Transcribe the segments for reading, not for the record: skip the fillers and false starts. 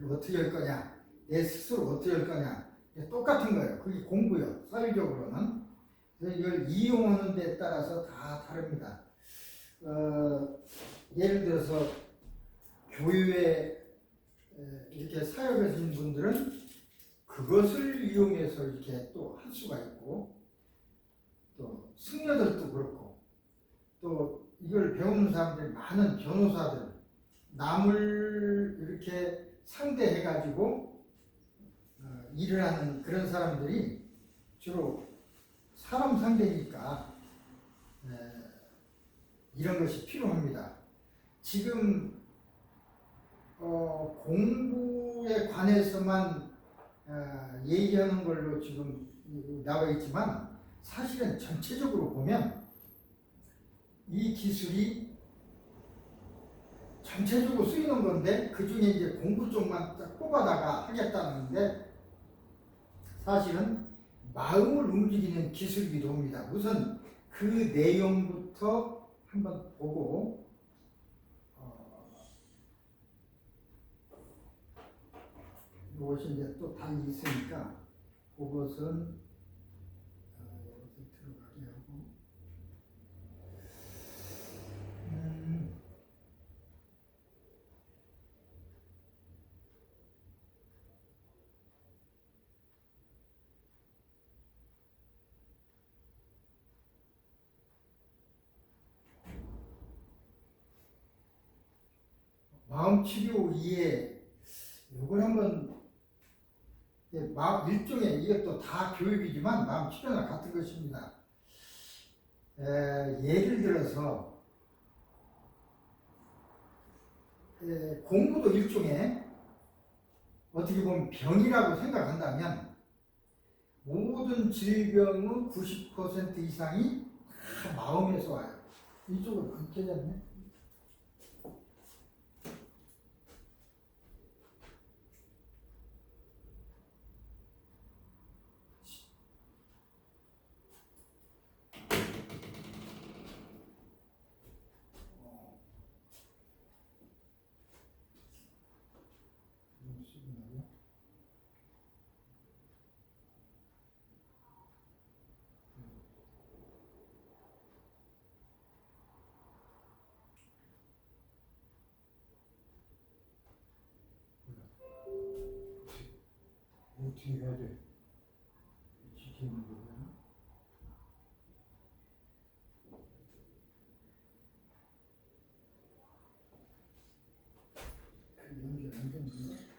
어떻게 할 거냐, 내 스스로 어떻게 할 거냐, 똑같은 거예요. 그게 공부요. 사회적으로는. 그래서 이걸 이용하는 데 따라서 다 다릅니다. 예를 들어서 교회에 이렇게 사역하시는 분들은 그것을 이용해서 이렇게 또 할 수가 있고, 또 승려들도 그렇고, 또 이걸 배우는 사람들이 많은 변호사들, 남을 이렇게 상대해가지고 일을 하는 그런 사람들이 주로 사람 상대니까 이런 것이 필요합니다. 지금 공부에 관해서만 얘기하는 걸로 지금 나와 있지만 사실은 전체적으로 보면 이 기술이 전체적으로 쓰이는 건데 그 중에 이제 공부 쪽만 딱 뽑아다가 하겠다는데 사실은 마음을 움직이는 기술이기도 합니다. 우선 그 내용부터 한번 보고 이것이 이제 또 답이 있으니까 그것은 여기서 들어가게 하고 마음치료 이해 이걸 한번 일종의 이것도 다 교육이지만 마음치료나 같은 것입니다. 예를 들어서 공부도 일종의 어떻게 보면 병이라고 생각한다면 모든 질병의 90% 이상이 다 마음에서 와요. 이쪽은 안 켜졌네. 어떻게 해야 돼? 지키는 거야? 연결 안 되는데?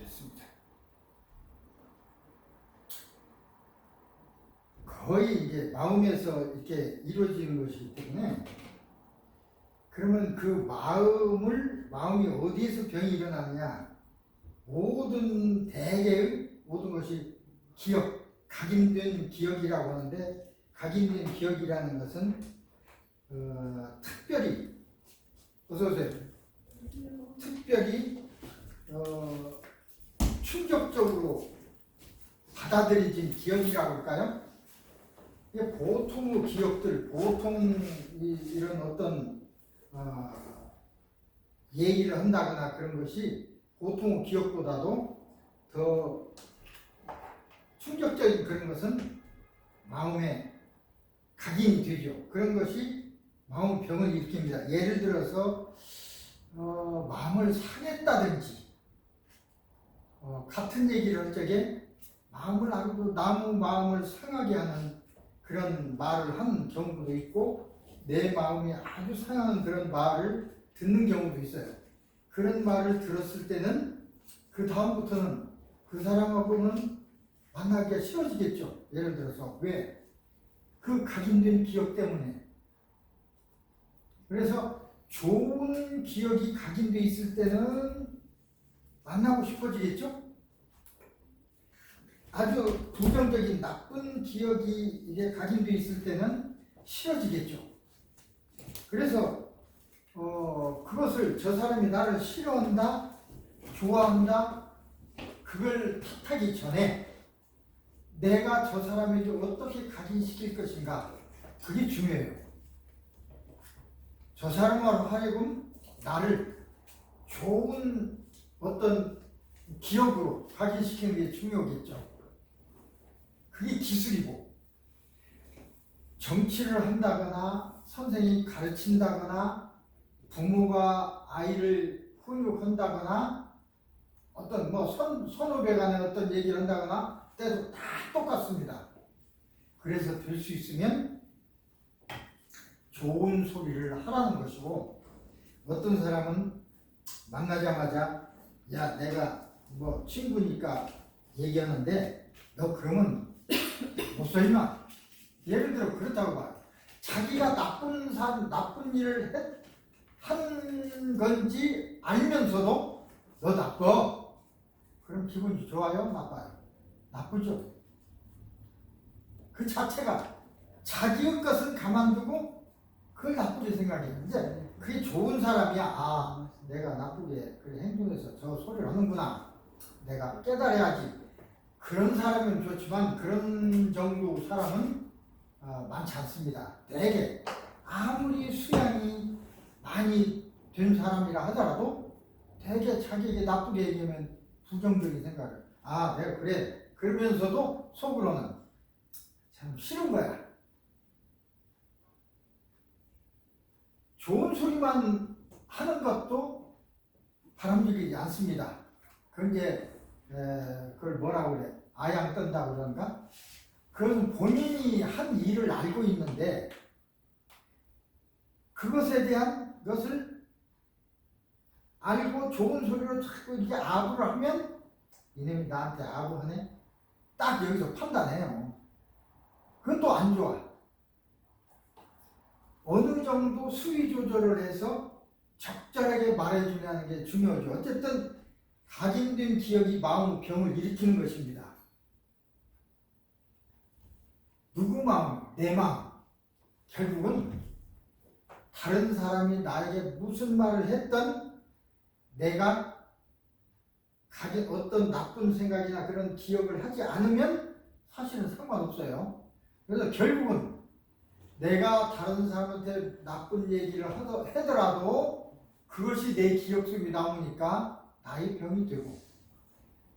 됐습니다. 거의 이제 마음에서 이렇게 이루어지는 것이기 때문에 그러면 그 마음이 어디에서 병이 일어나느냐? 모든 대개의 모든 것이 기억, 각인된 기억이라고 하는데 각인된 기억이라는 것은 특별히 어서 오세요. 특별히 충격적으로 받아들여진 기억이라고 할까요? 보통의 기억들, 보통 이런 어떤 얘기를 한다거나 그런 것이 보통의 기억보다도 더 충격적인 그런 것은 마음에 각인이 되죠. 그런 것이 마음 병을 일으킵니다. 예를 들어서 마음을 상했다든지 같은 얘기를 할 적에 마음을 알고 나무 마음을 상하게 하는 그런 말을 하는 경우도 있고, 내 마음이 아주 상하는 그런 말을 듣는 경우도 있어요. 그런 말을 들었을 때는 그 다음부터는 그 사람하고는 만나기가 싫어지겠죠. 예를 들어서 왜? 그 각인된 기억 때문에. 그래서 좋은 기억이 각인돼 있을 때는 만나고 싶어지겠죠. 아주 부정적인 나쁜 기억이 이제 각인돼 있을 때는 싫어지겠죠. 그래서 그것을 저 사람이 나를 싫어한다, 좋아한다, 그걸 탓하기 전에 내가 저 사람에게 어떻게 각인시킬 것인가, 그게 중요해요. 저 사람으로 하여금 나를 좋은 어떤 기억으로 각인시키는 게 중요하겠죠. 그게 기술이고, 정치를 한다거나 선생님이 가르친다거나 부모가 아이를 훈육한다거나 어떤 선후배 간에 어떤 얘기를 한다거나 때도 다 똑같습니다. 그래서 될 수 있으면 좋은 소리를 하라는 것이고, 어떤 사람은 만나자마자 야, 내가 친구니까 얘기하는데 너 그러면 못 살마. 예를 들어 그렇다고 봐요. 자기가 나쁜 일을 한 건지 알면서도 너 나빠. 그럼 기분이 좋아요? 나빠요? 나쁘죠. 그 자체가 자기의 것은 가만두고 그걸 나쁘게 생각해요. 이제 그게 좋은 사람이야. 아, 내가 나쁘게 그래 행동해서 저 소리를 하는구나. 내가 깨달아야지. 그런 사람은 좋지만 그런 정도 사람은 많지 않습니다. 대개 아무리 수양이 많이 된 사람이라 하더라도 대개 자기에게 나쁘게 얘기하면 부정적인 생각을, 아, 내가 그래. 그러면서도 속으로는 참 싫은 거야. 좋은 소리만 하는 것도 바람직이지 않습니다. 그걸 뭐라고 그래? 아양 뜬다고 그러는가? 그것은 본인이 한 일을 알고 있는데 그것에 대한 것을 알고 좋은 소리로 자꾸 이렇게 아부를 하면 이놈이 나한테 아부하네? 딱 여기서 판단해요. 그건 또 안 좋아. 어느 정도 수위 조절을 해서 적절하게 말해주냐는 게 중요하죠. 어쨌든 각인된 기억이 마음 병을 일으키는 것입니다. 누구 마음? 내 마음. 결국은 다른 사람이 나에게 무슨 말을 했던 내가 어떤 나쁜 생각이나 그런 기억을 하지 않으면 사실은 상관없어요. 그래서 결국은 내가 다른 사람한테 나쁜 얘기를 하더라도 그것이 내 기억 속에 나오니까 나의 병이 되고,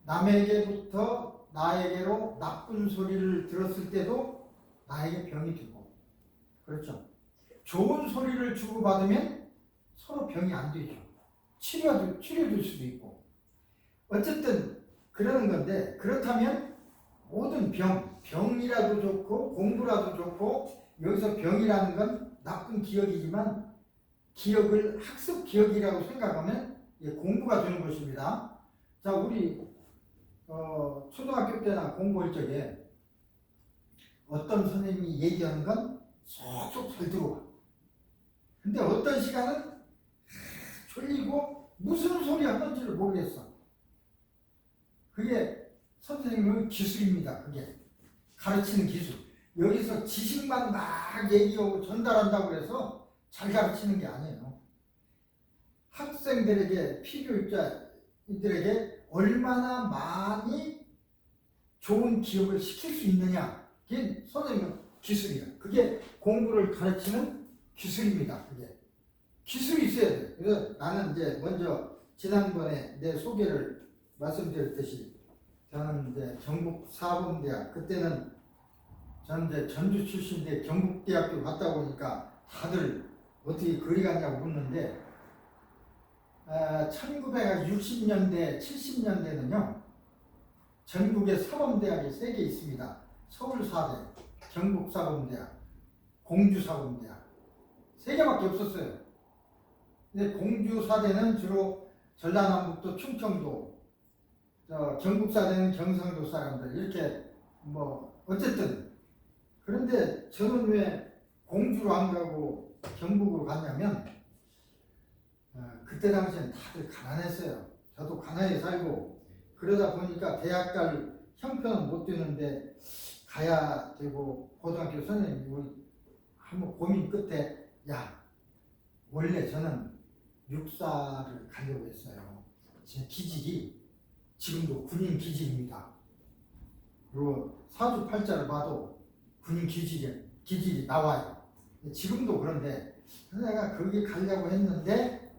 남에게부터 나에게로 나쁜 소리를 들었을 때도 나에게 병이 되고, 그렇죠. 좋은 소리를 주고받으면 서로 병이 안 되죠. 치료될 수도 있고. 어쨌든 그러는 건데, 그렇다면 모든 병이라도 좋고 공부라도 좋고, 여기서 병이라는 건 나쁜 기억이지만 기억을 학습 기억이라고 생각하면 공부가 되는 것입니다. 자, 우리 초등학교 때나 공부할 적에 어떤 선생님이 얘기하는 건 쏙쏙 잘 들어와. 근데 어떤 시간은 졸리고 무슨 소리 하는지를 모르겠어. 그게 선생님의 기술입니다. 그게 가르치는 기술. 여기서 지식만 막 얘기하고 전달한다고 해서 잘 가르치는 게 아니에요. 학생들에게, 피교육자들에게 얼마나 많이 좋은 기억을 시킬 수 있느냐, 그게 선생님의 기술이에요. 그게 공부를 가르치는 기술입니다. 그게 기술이 있어야 돼요. 그래서 나는 이제 먼저 지난번에 내 소개를 말씀드렸듯이 저는 이제 경북 사범대학, 그때는 저는 이제 전주 출신인데 경북대학교 갔다 보니까 다들 어떻게 그리 갔냐고 묻는데 1960년대, 70년대는요, 전국에 사범대학이 3개 있습니다. 서울사대, 경북사범대학, 공주사범대학 3개밖에 없었어요. 근데 공주사대는 주로 전라남북도 충청도, 경북사대는 경상도 사람들 이렇게 뭐 어쨌든. 그런데 저는 왜 공주로 안 가고 경북으로 갔냐면 그때 당시엔 다들 가난했어요. 저도 가난히 살고 그러다 보니까 대학 갈 형편은 못 되는데 가야 되고 고등학교 선생님이 우리 한번 고민 끝에 야 원래 저는 육사를 가려고 했어요. 제 기질이 지금도 군인 기질입니다. 그리고 사주팔자를 봐도 군인 기질이 나와요. 지금도 그런데 내가 거기 가려고 했는데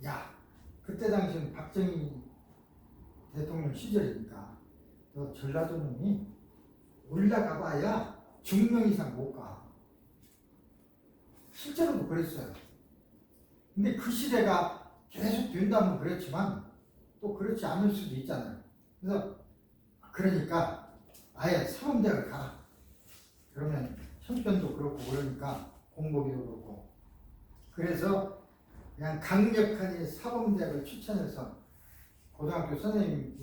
야 그때 당시는 박정희 대통령 시절이니까 너 전라도 놈이 올라가 봐야 중명 이상 못 가. 실제로도 그랬어요. 근데 그 시대가 계속 된다면 그렇지만 또 그렇지 않을 수도 있잖아요. 그러니까 아예 사범대학을 가라. 그러면 형편도 그렇고 그러니까 공복이도 그렇고 그래서 그냥 강력하게 사범대학을 추천해서 고등학교 선생님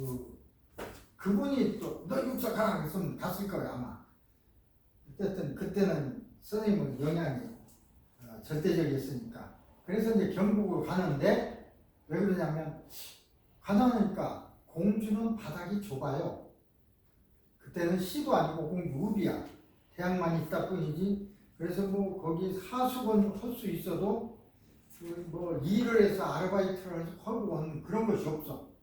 그분이 또 너 육사 가라 그랬으면 갔을 거예요 아마. 어쨌든 그때는 선생님은 영향이 절대적이었으니까. 그래서 이제 경북으로 가는데 왜 그러냐면 가나니까 공주는 바닥이 좁아요. 그때는 시도 아니고 공주읍이야. 대학만 있다 뿐이지. 그래서 뭐 거기 하수건 할 수 있어도 뭐 일을 해서 아르바이트를 하고 하는 그런 것이 없어.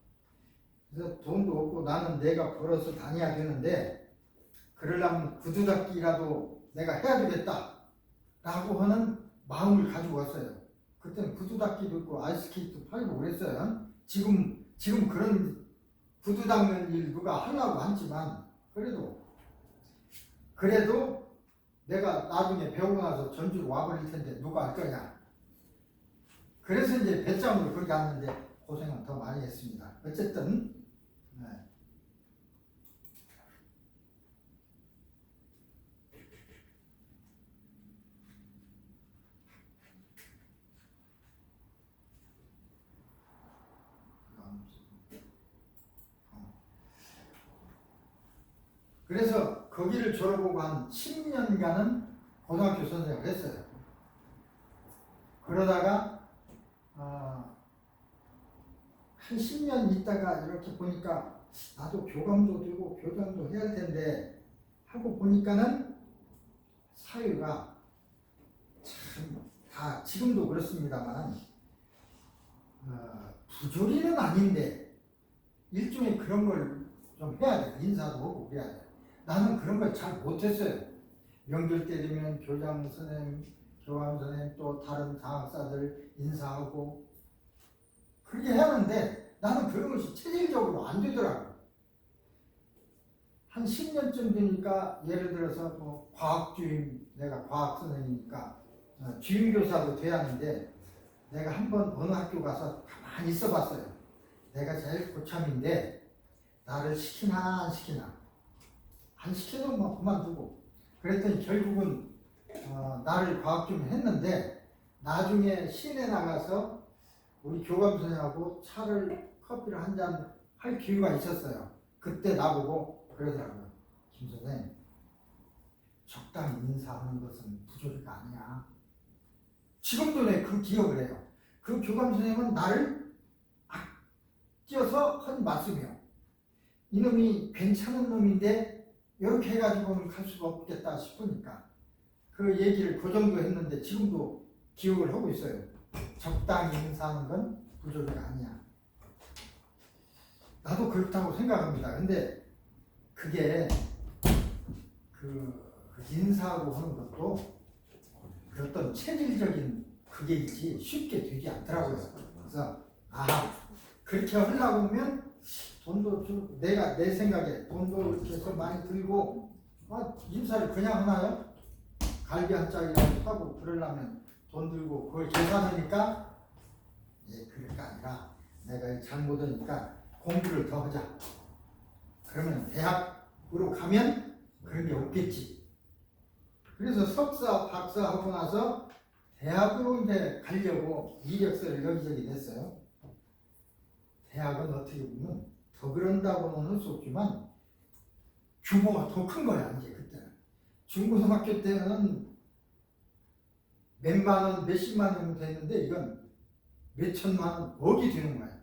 그래서 돈도 없고 나는 내가 벌어서 다녀야 되는데 그러려면 구두 닦기라도 내가 해야 되겠다 라고 하는 마음을 가지고 왔어요. 그때는 구두 닦기도 있고 아이스케이트 팔고 그랬어요. 지금 그런 구두 닦는 일 누가 하려고 하지만 그래도 내가 나중에 배우고 나서 전주로 와버릴 텐데 누가 할 거냐. 그래서 이제 배짱으로 그렇게 갔는데 고생은 더 많이 했습니다. 어쨌든 네. 그래서 거기를 졸업하고 한 10년간은 고등학교 선생을 했어요. 그러다가 한 10년 있다가 이렇게 보니까 나도 교감도 되고 교장도 해야 할 텐데 하고 보니까는 사회가 참 다 지금도 그렇습니다만 부조리는 아닌데 일종의 그런 걸 좀 해야 돼. 인사도 하고 그래야 돼. 나는 그런 걸 잘 못했어요. 명절 때 되면 교장 선생님, 교감 선생님 또 다른 장학사들 인사하고 그렇게 해야 하는데 나는 그런 것이 체질적으로 안 되더라고. 한 10년쯤 되니까 예를 들어서 뭐 과학주임, 내가 과학 선생님이니까 주임교사도 돼야 하는데 내가 한번 어느 학교 가서 가만히 있어 봤어요. 내가 제일 고참인데 나를 시키나 안 시키나. 안 시켜도 뭐 그만두고. 그랬더니 결국은 나를 과학주임 했는데 나중에 시내 나가서 우리 교감 선생님하고 커피를 한 잔 할 기회가 있었어요. 그때 나보고 그러더라고요. 김 선생님, 적당히 인사하는 것은 부조리가 아니야. 지금도 내 그 기억을 해요. 그 교감 선생님은 나를 아껴서 한 말씀이요. 이놈이 괜찮은 놈인데 이렇게 해가지고는 갈 수가 없겠다 싶으니까 그 얘기를 그 정도 했는데 지금도 기억을 하고 있어요. 적당히 인사하는 건 부조리가 아니야. 나도 그렇다고 생각합니다. 근데 그게 그 인사하고 하는 것도 어떤 체질적인 그게 있지 쉽게 되지 않더라고요. 그래서 그렇게 하려고 하면 돈도 좀 내가 내 생각에 돈도 이렇게 해서 많이 들고 인사를 그냥 하나요? 갈비 한 짝이라도 사고 그러려면 돈 들고 그걸 계산하니까 그럴 게 아니라 내가 잘못하니까 공부를 더 하자. 그러면 대학으로 가면 그런 게 없겠지. 그래서 석사, 박사 하고 나서 대학으로 이제 가려고 이력서를 여기저기 냈어요. 대학은 어떻게 보면 더 그런다고는 할 수 없지만 규모가 더 큰 거야. 이제 그때는 중고등학교 때는 몇만 원, 몇십만 원 됐는데 이건 몇천만 원, 억이 되는 거야.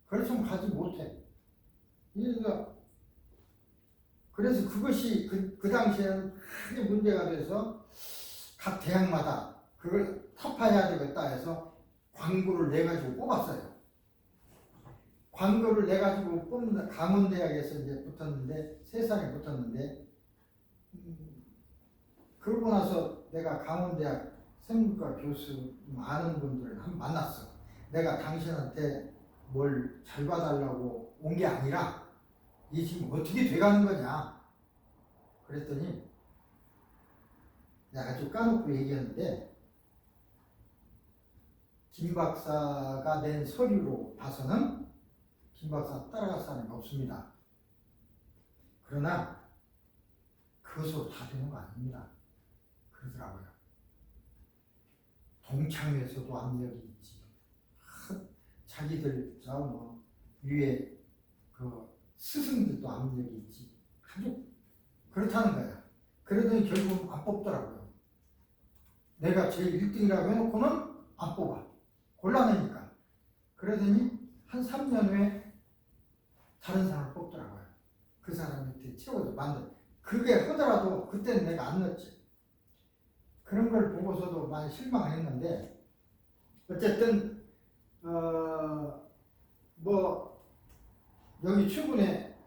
그래서 가지 못해. 그래서 그것이 그 당시에는 크게 문제가 돼서 각 대학마다 그걸 타파해야 되겠다 해서 광고를 내가지고 뽑았어요. 광고를 내가지고 뽑는 강원대학에서 이제 붙었는데, 세상에 붙었는데, 그러고 나서 내가 강원대학 생물과 교수 아는 분들을 한번 만났어. 내가 당신한테 뭘 잘 봐달라고 온 게 아니라 이 지금 어떻게 돼가는 거냐 그랬더니 내가 아주 까놓고 얘기했는데, 김 박사가 낸 서류로 봐서는 김 박사 따라갈 사람이 없습니다. 그러나 그것으로 다 되는 거 아닙니다. 그러더라고요. 동창회에서도 압력이 있지. 자기들 저 위에 그 스승들도 압력이 있지. 아주 그렇다는 거야. 그러더니 결국 안 뽑더라고요. 내가 제일 1등이라고 해놓고는 안 뽑아. 곤란하니까. 그러더니 한 3년 후에 다른 사람을 뽑더라고요. 그 사람한테 채워서 만들. 그게 하더라도 그때는 내가 안 넣었지. 그런 걸 보고서도 많이 실망했는데, 어쨌든 여기 최근에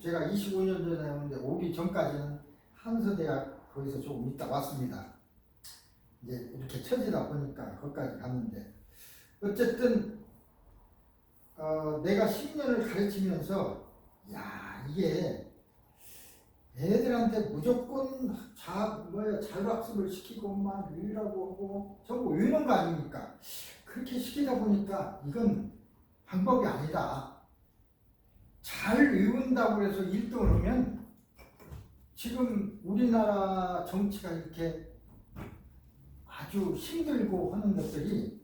제가 25년 전에 왔는데 오기 전까지는 한서대학 거기서 조금 있다 왔습니다. 이제 이렇게 처지다 보니까 거기까지 갔는데, 어쨌든 내가 10년을 가르치면서 이게 애들한테 무조건 자율학습을 시키고만 외우라고 하고 전부 외우는 거 아닙니까? 그렇게 시키다 보니까 이건 방법이 아니다. 잘 외운다고 해서 1등을 하면 지금 우리나라 정치가 이렇게 아주 힘들고 하는 것들이,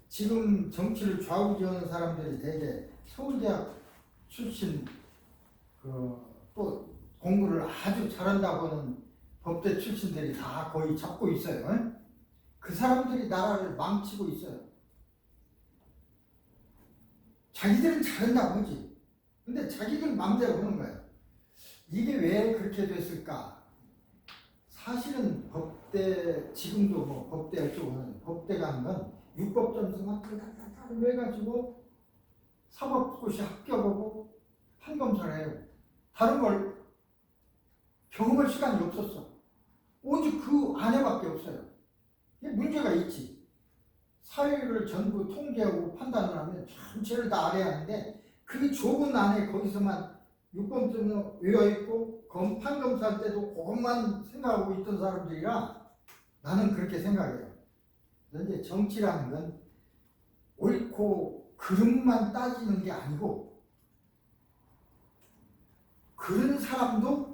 지금 정치를 좌우지하는 사람들이 대개 서울대학 출신 또 공부를 아주 잘한다고 하는 법대 출신들이 다 거의 잡고 있어요. 그 사람들이 나라를 망치고 있어요. 자기들은 잘한다고 하지. 근데 자기들 마음대로 하는 거예요. 이게 왜 그렇게 됐을까? 사실은 법대, 지금도 법대 쪽은 법대 가는 건 육법 점수만 달달달달 해가지고 사법고시 합격하고 판검사를 해요. 다른 걸 경험할 시간이 없었어. 오직 그 안에밖에 없어요. 이게 문제가 있지. 사회를 전부 통제하고 판단을 하면 전체를 다 알아야 하는데, 그 좁은 안에 거기서만 육범점을 외워있고 판검사할 때도 그것만 생각하고 있던 사람들이라 나는 그렇게 생각해요. 그런데 정치라는 건 옳고 그름만 따지는 게 아니고, 그런 사람도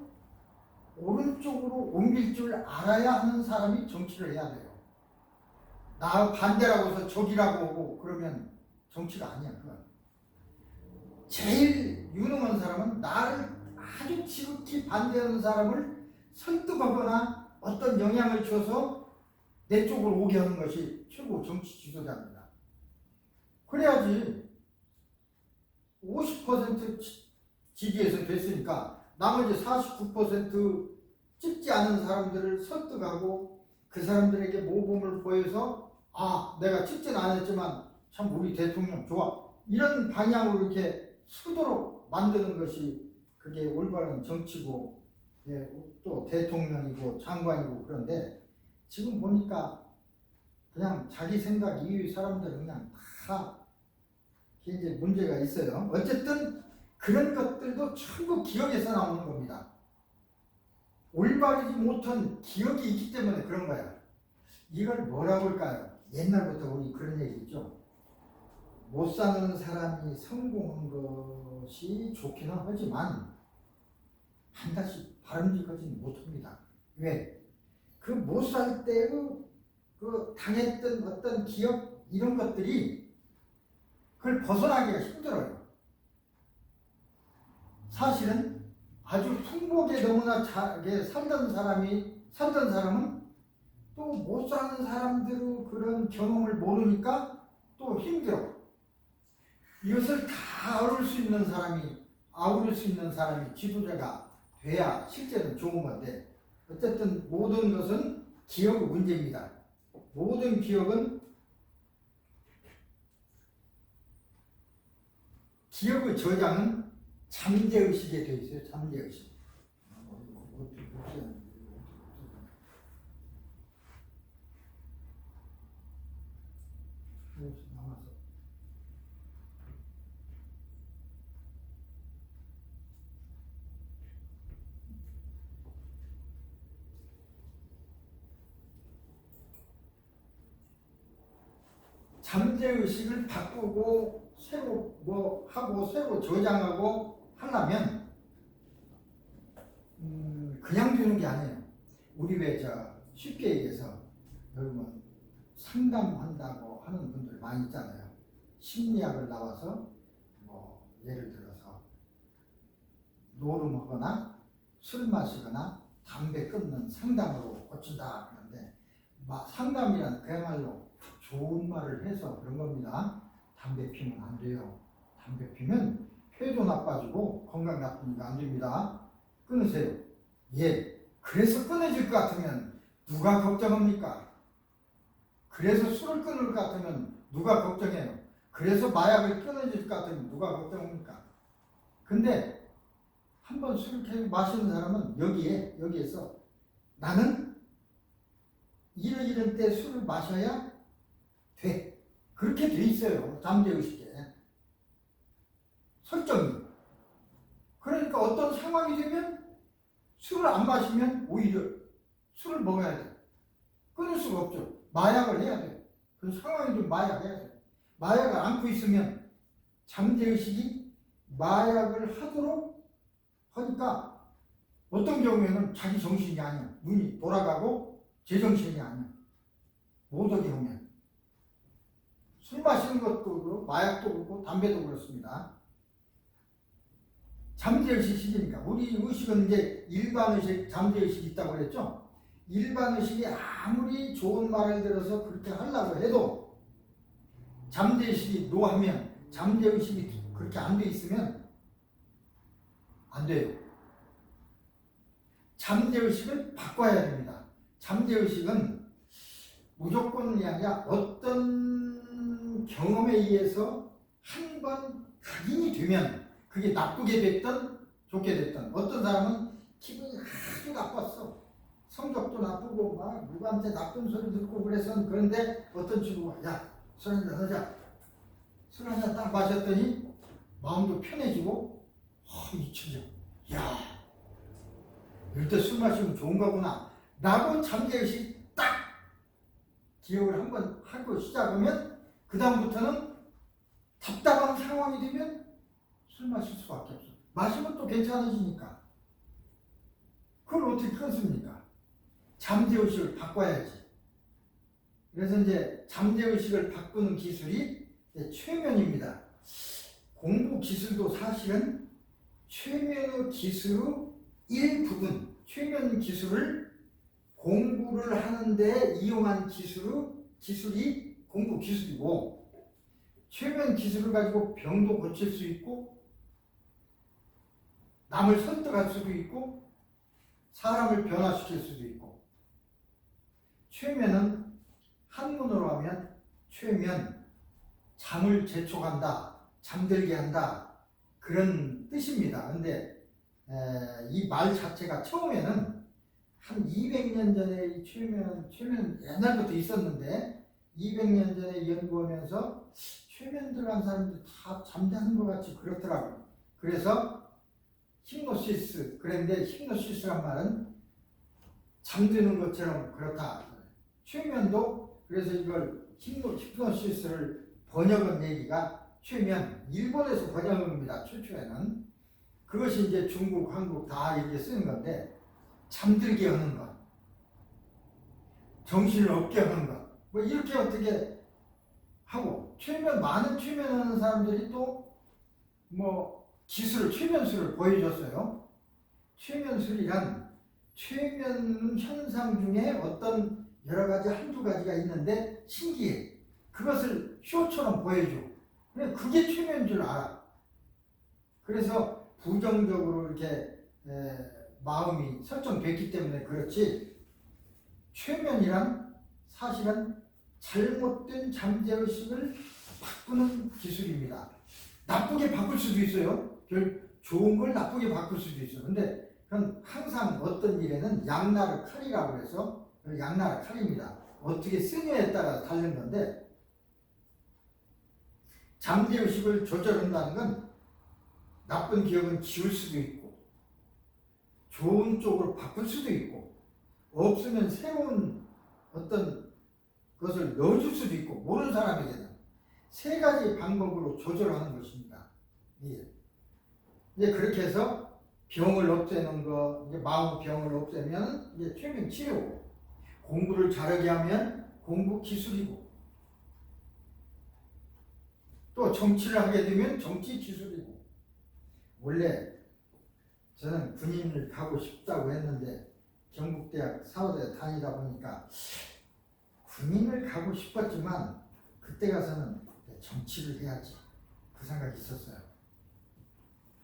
오른쪽으로 옮길 줄 알아야 하는 사람이 정치를 해야 돼요. 나 반대라고 해서 적이라고 하고 그러면 정치가 아니야. 그건 제일 유능한 사람은 나를 아주 지극히 반대하는 사람을 설득하거나 어떤 영향을 줘서 내 쪽으로 오게 하는 것이 최고 정치 지도자입니다. 그래야지 50% 지지해서 됐으니까 나머지 49% 찍지 않은 사람들을 설득하고 그 사람들에게 모범을 보여서 내가 찍진 않았지만 참 우리 대통령 좋아, 이런 방향으로 이렇게 서도록 만드는 것이 그게 올바른 정치고, 또 대통령이고 장관이고. 그런데 지금 보니까 그냥 자기 생각 이외의 사람들은 그냥 다 이제 문제가 있어요. 어쨌든 그런 것들도 전부 기억에서 나오는 겁니다. 올바르지 못한 기억이 있기 때문에 그런 거야. 이걸 뭐라고 할까요? 옛날부터 우리 그런 얘기 있죠. 못 사는 사람이 성공한 것이 좋기는 하지만 반드시 바람직하지는 못합니다. 왜? 그 못 살 때의 그 당했던 어떤 기억 이런 것들이 그걸 벗어나기가 힘들어요. 사실은 아주 풍복에 너무나 잘게 살던 사람은 또 못 사는 사람들의 그런 경험을 모르니까 또 힘들어. 이것을 다 아우를 수 있는 사람이 지도자가 돼야 실제는 좋은 건데, 어쨌든 모든 것은 기억의 문제입니다. 모든 기억의 저장은 잠재의식에 되어 있어요. 잠재의식. 잠재의식을 바꾸고 새로 뭐 하고 새로 저장하고 하려면 그냥 되는 게 아니에요. 우리 왜 쉽게 얘기해서 여러분 상담한다고 하는 분들 많이 있잖아요. 심리학을 나와서 뭐 예를 들어서 노름하거나 술 마시거나 담배 끊는 상담으로 고친다 그러는데, 상담이란 그야말로 좋은 말을 해서 그런 겁니다. 담배 피면 안 돼요. 담배 피면 폐도 나빠지고 건강 나쁘니까 안 됩니다. 끊으세요. 예. 그래서 끊어질 것 같으면 누가 걱정합니까? 그래서 술을 끊을 것 같으면 누가 걱정해요? 그래서 마약을 끊어질 것 같으면 누가 걱정합니까? 근데 한번 술을 계속 마시는 사람은 여기에서 나는 이런 때 술을 마셔야 돼. 그렇게 돼 있어요. 잠재의식에. 설정이. 그러니까 어떤 상황이 되면 술을 안 마시면 오히려 술을 먹어야 돼. 끊을 수가 없죠. 마약을 해야 돼. 그 상황이 좀 마약해야 돼. 마약을 안고 있으면 잠재의식이 마약을 하도록 하니까 어떤 경우에는 자기 정신이 아니야. 눈이 돌아가고 제정신이 아니야. 모독이 오면. 술 마시는 것도 그렇고 마약도 그렇고 담배도 그렇습니다. 잠재의식이니까. 우리 의식은 이제 일반의식, 잠재의식이 있다고 그랬죠. 일반의식이 아무리 좋은 말을 들어서 그렇게 하려고 해도 잠재의식이 노하면, 잠재의식이 그렇게 안 돼 있으면 안 돼요. 잠재의식을 바꿔야 됩니다. 잠재의식은 무조건이 아니라 어떤 경험에 의해서 한 번 각인이 되면, 그게 나쁘게 됐든 좋게 됐든, 어떤 사람은 기분이 아주 나빴어. 성적도 나쁘고 막 누구한테 나쁜 소리 듣고 그래서. 그런데 어떤 친구가 야, 술 한잔 하자. 술 한잔 딱 마셨더니 마음도 편해지고, 잊혀져. 야, 이럴 때 술 마시면 좋은가 보나 라고 잠재의식이 딱 기억을 한번 하고 시작하면, 그 다음부터는 답답한 상황이 되면 술 마실 수밖에 없어. 마시면 또 괜찮아지니까. 그걸 어떻게 끊습니까? 잠재의식을 바꿔야지. 그래서 이제 잠재의식을 바꾸는 기술이 최면입니다. 공부 기술도 사실은 최면의 기술의 일부분, 최면 기술을 공부를 하는데 이용한 기술이 공부 기술이고, 최면 기술을 가지고 병도 고칠 수 있고, 남을 설득할 수도 있고, 사람을 변화시킬 수도 있고. 최면은 한문으로 하면 최면, 잠을 재촉한다, 잠들게 한다, 그런 뜻입니다. 근데 이 말 자체가 처음에는 한 200년 전에 이 최면 옛날부터 있었는데 200년 전에 연구하면서 최면 들어간 사람들이 다 잠자는 것 같이 그렇더라고요. 그래서 히프노시스, 그런데 히프노시스란 말은 잠드는 것처럼 그렇다. 최면도 그래서 이걸 히프노시스를 번역은 얘기가 최면 일본에서 번역한 겁니다. 최초에는 그것이 이제 중국, 한국 다 이렇게 쓰는 건데 잠들게 하는 것, 정신을 없게 하는 것, 뭐 이렇게 어떻게 하고 최면 많은 최면하는 사람들이 또 뭐 기술을 최면술을 보여줬어요. 최면술이란 최면 현상 중에 어떤 여러 가지 한두 가지가 있는데 신기해. 그것을 쇼처럼 보여줘. 그게 최면인 줄 알아. 그래서 부정적으로 이렇게 마음이 설정됐기 때문에 그렇지 최면이란 사실은 잘못된 잠재의식을 바꾸는 기술입니다. 나쁘게 바꿀 수도 있어요. 좋은 걸 나쁘게 바꿀 수도 있어요. 근데 그건 항상 어떤 일에는 양날의 칼이라고 해서 양날의 칼입니다. 어떻게 쓰느냐에 따라 다른 건데 잠재의식을 조절한다는 건 나쁜 기억은 지울 수도 있고 좋은 쪽으로 바꿀 수도 있고 없으면 새로운 어떤 것을 넣어줄 수도 있고 모르는 사람에게는 세 가지 방법으로 조절하는 것입니다. 예. 이제 그렇게 해서 병을 없애는 거, 이제 마음 병을 없애면 이제 최면 치료고 공부를 잘하게 하면 공부 기술이고 또 정치를 하게 되면 정치 기술이고 원래 저는 군인을 가고 싶다고 했는데 경북대학 사호대 다니다 보니까 군인을 가고 싶었지만 그때 가서는 정치를 해야지 그 생각이 있었어요.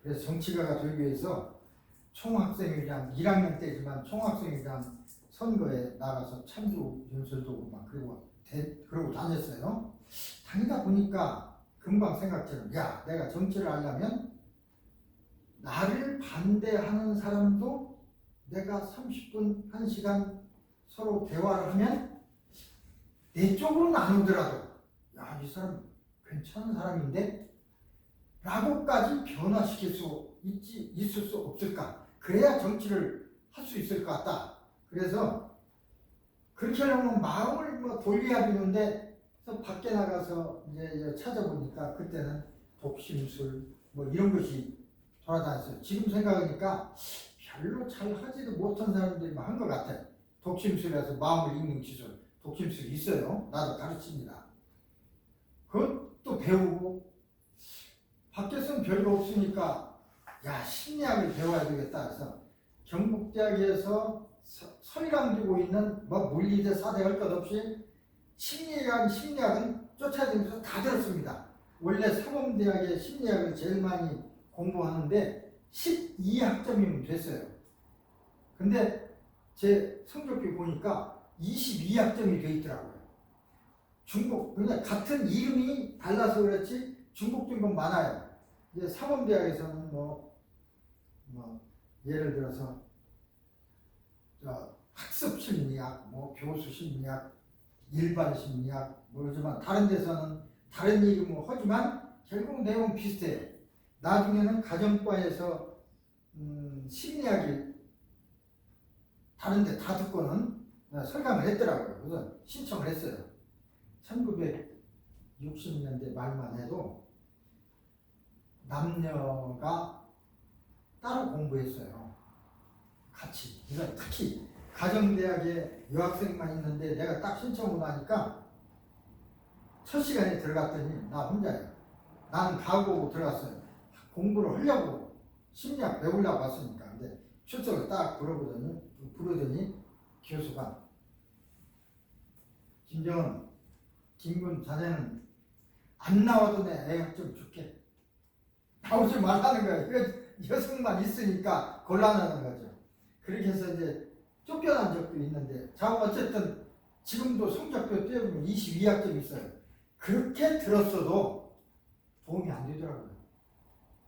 그래서 정치가가 되기 위해서 총학생회장 1학년 때지만 총학생회장 선거에 나가서 참조 연설도 막 그러고 다녔어요. 다니다 보니까 금방 생각처럼 야 내가 정치를 하려면 나를 반대하는 사람도 내가 30분 1시간 서로 대화를 하면 내 쪽으로는 안 오더라도 야 이 사람 괜찮은 사람인데 라고까지 변화시킬 수 있을 수 없을까? 그래야 정치를 할 수 있을 것 같다. 그래서 그렇게 하려면 마음을 뭐 돌려야 되는데 그래서 밖에 나가서 이제 찾아보니까 그때는 독심술 뭐 이런 것이 돌아다녔어요. 지금 생각하니까 별로 잘 하지도 못한 사람들이 한 것 같아요. 독심술에서 마음을 읽는 기술 독심술 있어요. 나도 가르칩니다. 그것도 배우고 밖에서는 별거 없으니까 야 심리학을 배워야 되겠다 해서 경북대학에서 설강되고 있는 뭐 물리대 사대 할 것 없이 심리학은 쫓아다니면서 다 들었습니다. 원래 사범대학의 심리학을 제일 많이 공부하는데 12학점이면 됐어요. 근데 제 성적표 보니까 22학점이 돼 있더라고요. 중복, 그냥 같은 이름이 달라서 그렇지 중복된 건 많아요. 이제 사범대학에서는 뭐 예를 들어서 학습 심리학, 뭐 교수 심리학, 일반 심리학, 모르지만 다른 데서는 다른 이름을 하지만 결국 내용 비슷해요. 나중에는 가정과에서 심리학이 다른데 다 듣고는 설강을 했더라고요. 그래서 신청을 했어요. 1960년대 말만 해도 남녀가 따로 공부했어요. 같이. 그러니까 특히 가정대학에 여학생만 있는데 내가 딱 신청을 하니까 첫 시간에 들어갔더니 나 혼자예요. 나는 가고 들어갔어요. 공부를 하려고 심리학 배우려고 왔으니까. 근데 출석을 딱 부르더니 교수가 김정은, 김군 자네는 안 나와도 내 애학 좀 줄게. 나오지 말라는 거예요. 여성만 있으니까 곤란하는 거죠. 그렇게 해서 이제 쫓겨난 적도 있는데, 자, 어쨌든 지금도 성적표 떼어보면 22학점 있어요. 그렇게 들었어도 도움이 안 되더라고요.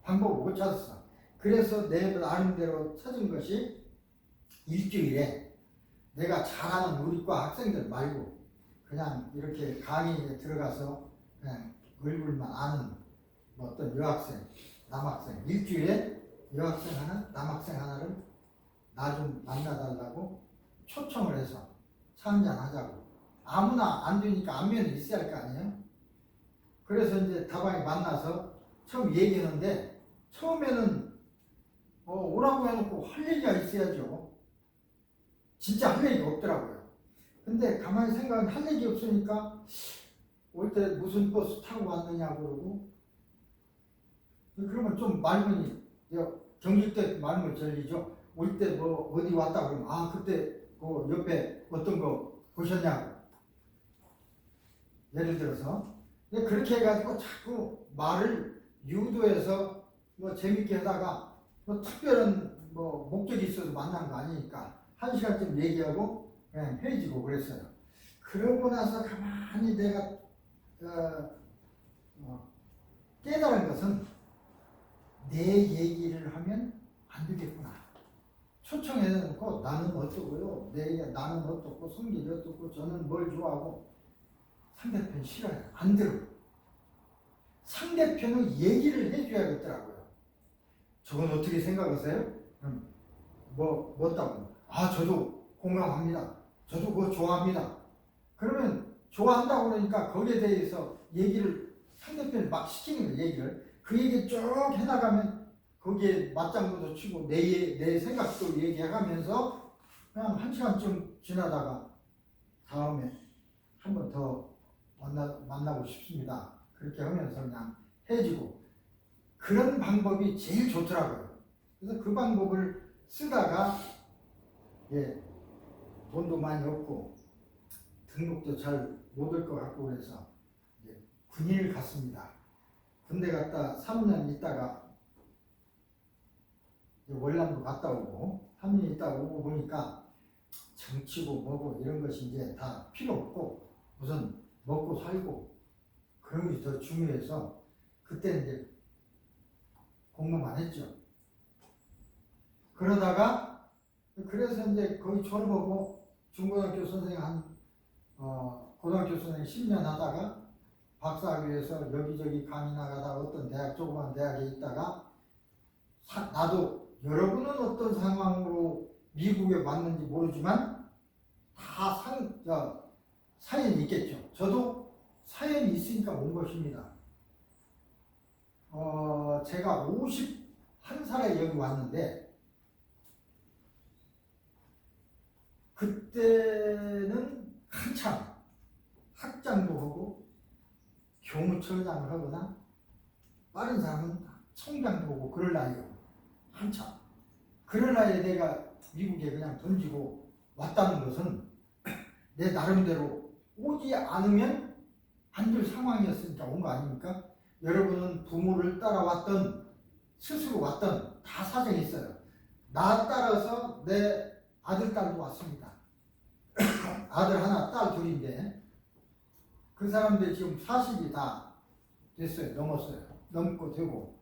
방법을 못 찾았어. 그래서 내 나름대로 찾은 것이 일주일에 내가 잘하는 우리과 학생들 말고 그냥 이렇게 강의에 들어가서 그냥 얼굴만 아는 뭐 어떤 여학생, 남학생, 일주일에 여학생 하나, 남학생 하나를 나 좀 만나달라고 초청을 해서 차 한잔 하자고. 아무나 안 되니까 안면이 있어야 할 거 아니에요? 그래서 이제 다방에 만나서 처음 얘기했는데 처음에는 오라고 해놓고 할 얘기가 있어야죠. 진짜 할 얘기가 없더라고요. 근데 가만히 생각하면 할 얘기 없으니까 올 때 무슨 버스 타고 왔느냐 그러고 그러면 좀 말문이 경기 때 말문이 열리죠. 올 때 뭐 어디 왔다 그러면 아 그때 그 옆에 어떤 거 보셨냐고 예를 들어서 그렇게 해가지고 자꾸 말을 유도해서 뭐 재밌게 하다가 뭐 특별한 뭐 목적이 있어서 만난 거 아니니까 1시간쯤 얘기하고 그냥 헤어지고 그랬어요. 그러고 나서 가만히 내가 깨달은 것은 내 얘기를 하면 안 되겠구나. 초청해놓고 나는 어떠고요, 나는 어떻고 성질이 어떻고 저는 뭘 좋아하고 상대편 싫어요. 안 들어. 상대편은 얘기를 해줘야겠더라고요. 저건 어떻게 생각하세요? 뭐다고? 아 저도 공감합니다. 저도 그거 좋아합니다. 그러면 좋아한다고 그러니까 거기에 대해서 얘기를 상대편을 막 시키는 거예요. 얘기를 그 얘기 쭉 해나가면 거기에 맞장구도 치고 내 생각도 얘기해가면서 그냥 1시간쯤 지나다가 다음에 한 번 더 만나고 싶습니다. 그렇게 하면서 그냥 해지고 그런 방법이 제일 좋더라고요. 그래서 그 방법을 쓰다가 돈도 많이 없고 등록도 잘 못 올 것 같고 그래서 군인을 갔습니다. 군대 갔다 3년 있다가 월남도 갔다 오고 3년 있다가 오고 보니까 정치고 뭐고 이런 것이 이제 다 필요 없고 우선 먹고 살고 그런 것이 더 중요해서 그때 이제 공부만 했죠. 그러다가 그래서 이제 거기 졸업하고 중고등학교 선생 고등학교 선생 10년 하다가 박사하기 위해서 여기저기 강의 나가다가 어떤 조그만 대학에 있다가 나도 여러분은 어떤 상황으로 미국에 왔는지 모르지만 다 사연이 있겠죠. 저도 사연이 있으니까 온 것입니다. 제가 51살에 여기 왔는데 그때는 한참 학장도 하고 교무처장을 하거나 빠른 사람은 청장도 하고 그럴 나이요. 한참. 그런 나이에 내가 미국에 그냥 던지고 왔다는 것은 내 나름대로 오지 않으면 안 될 상황이었으니까 온 거 아닙니까? 여러분은 부모를 따라왔던 스스로 왔던 다 사정이 있어요. 나 따라서 내 아들, 딸도 왔습니다. 아들 하나, 딸 둘인데 그 사람들 지금 40이 다 됐어요. 넘었어요. 넘고 되고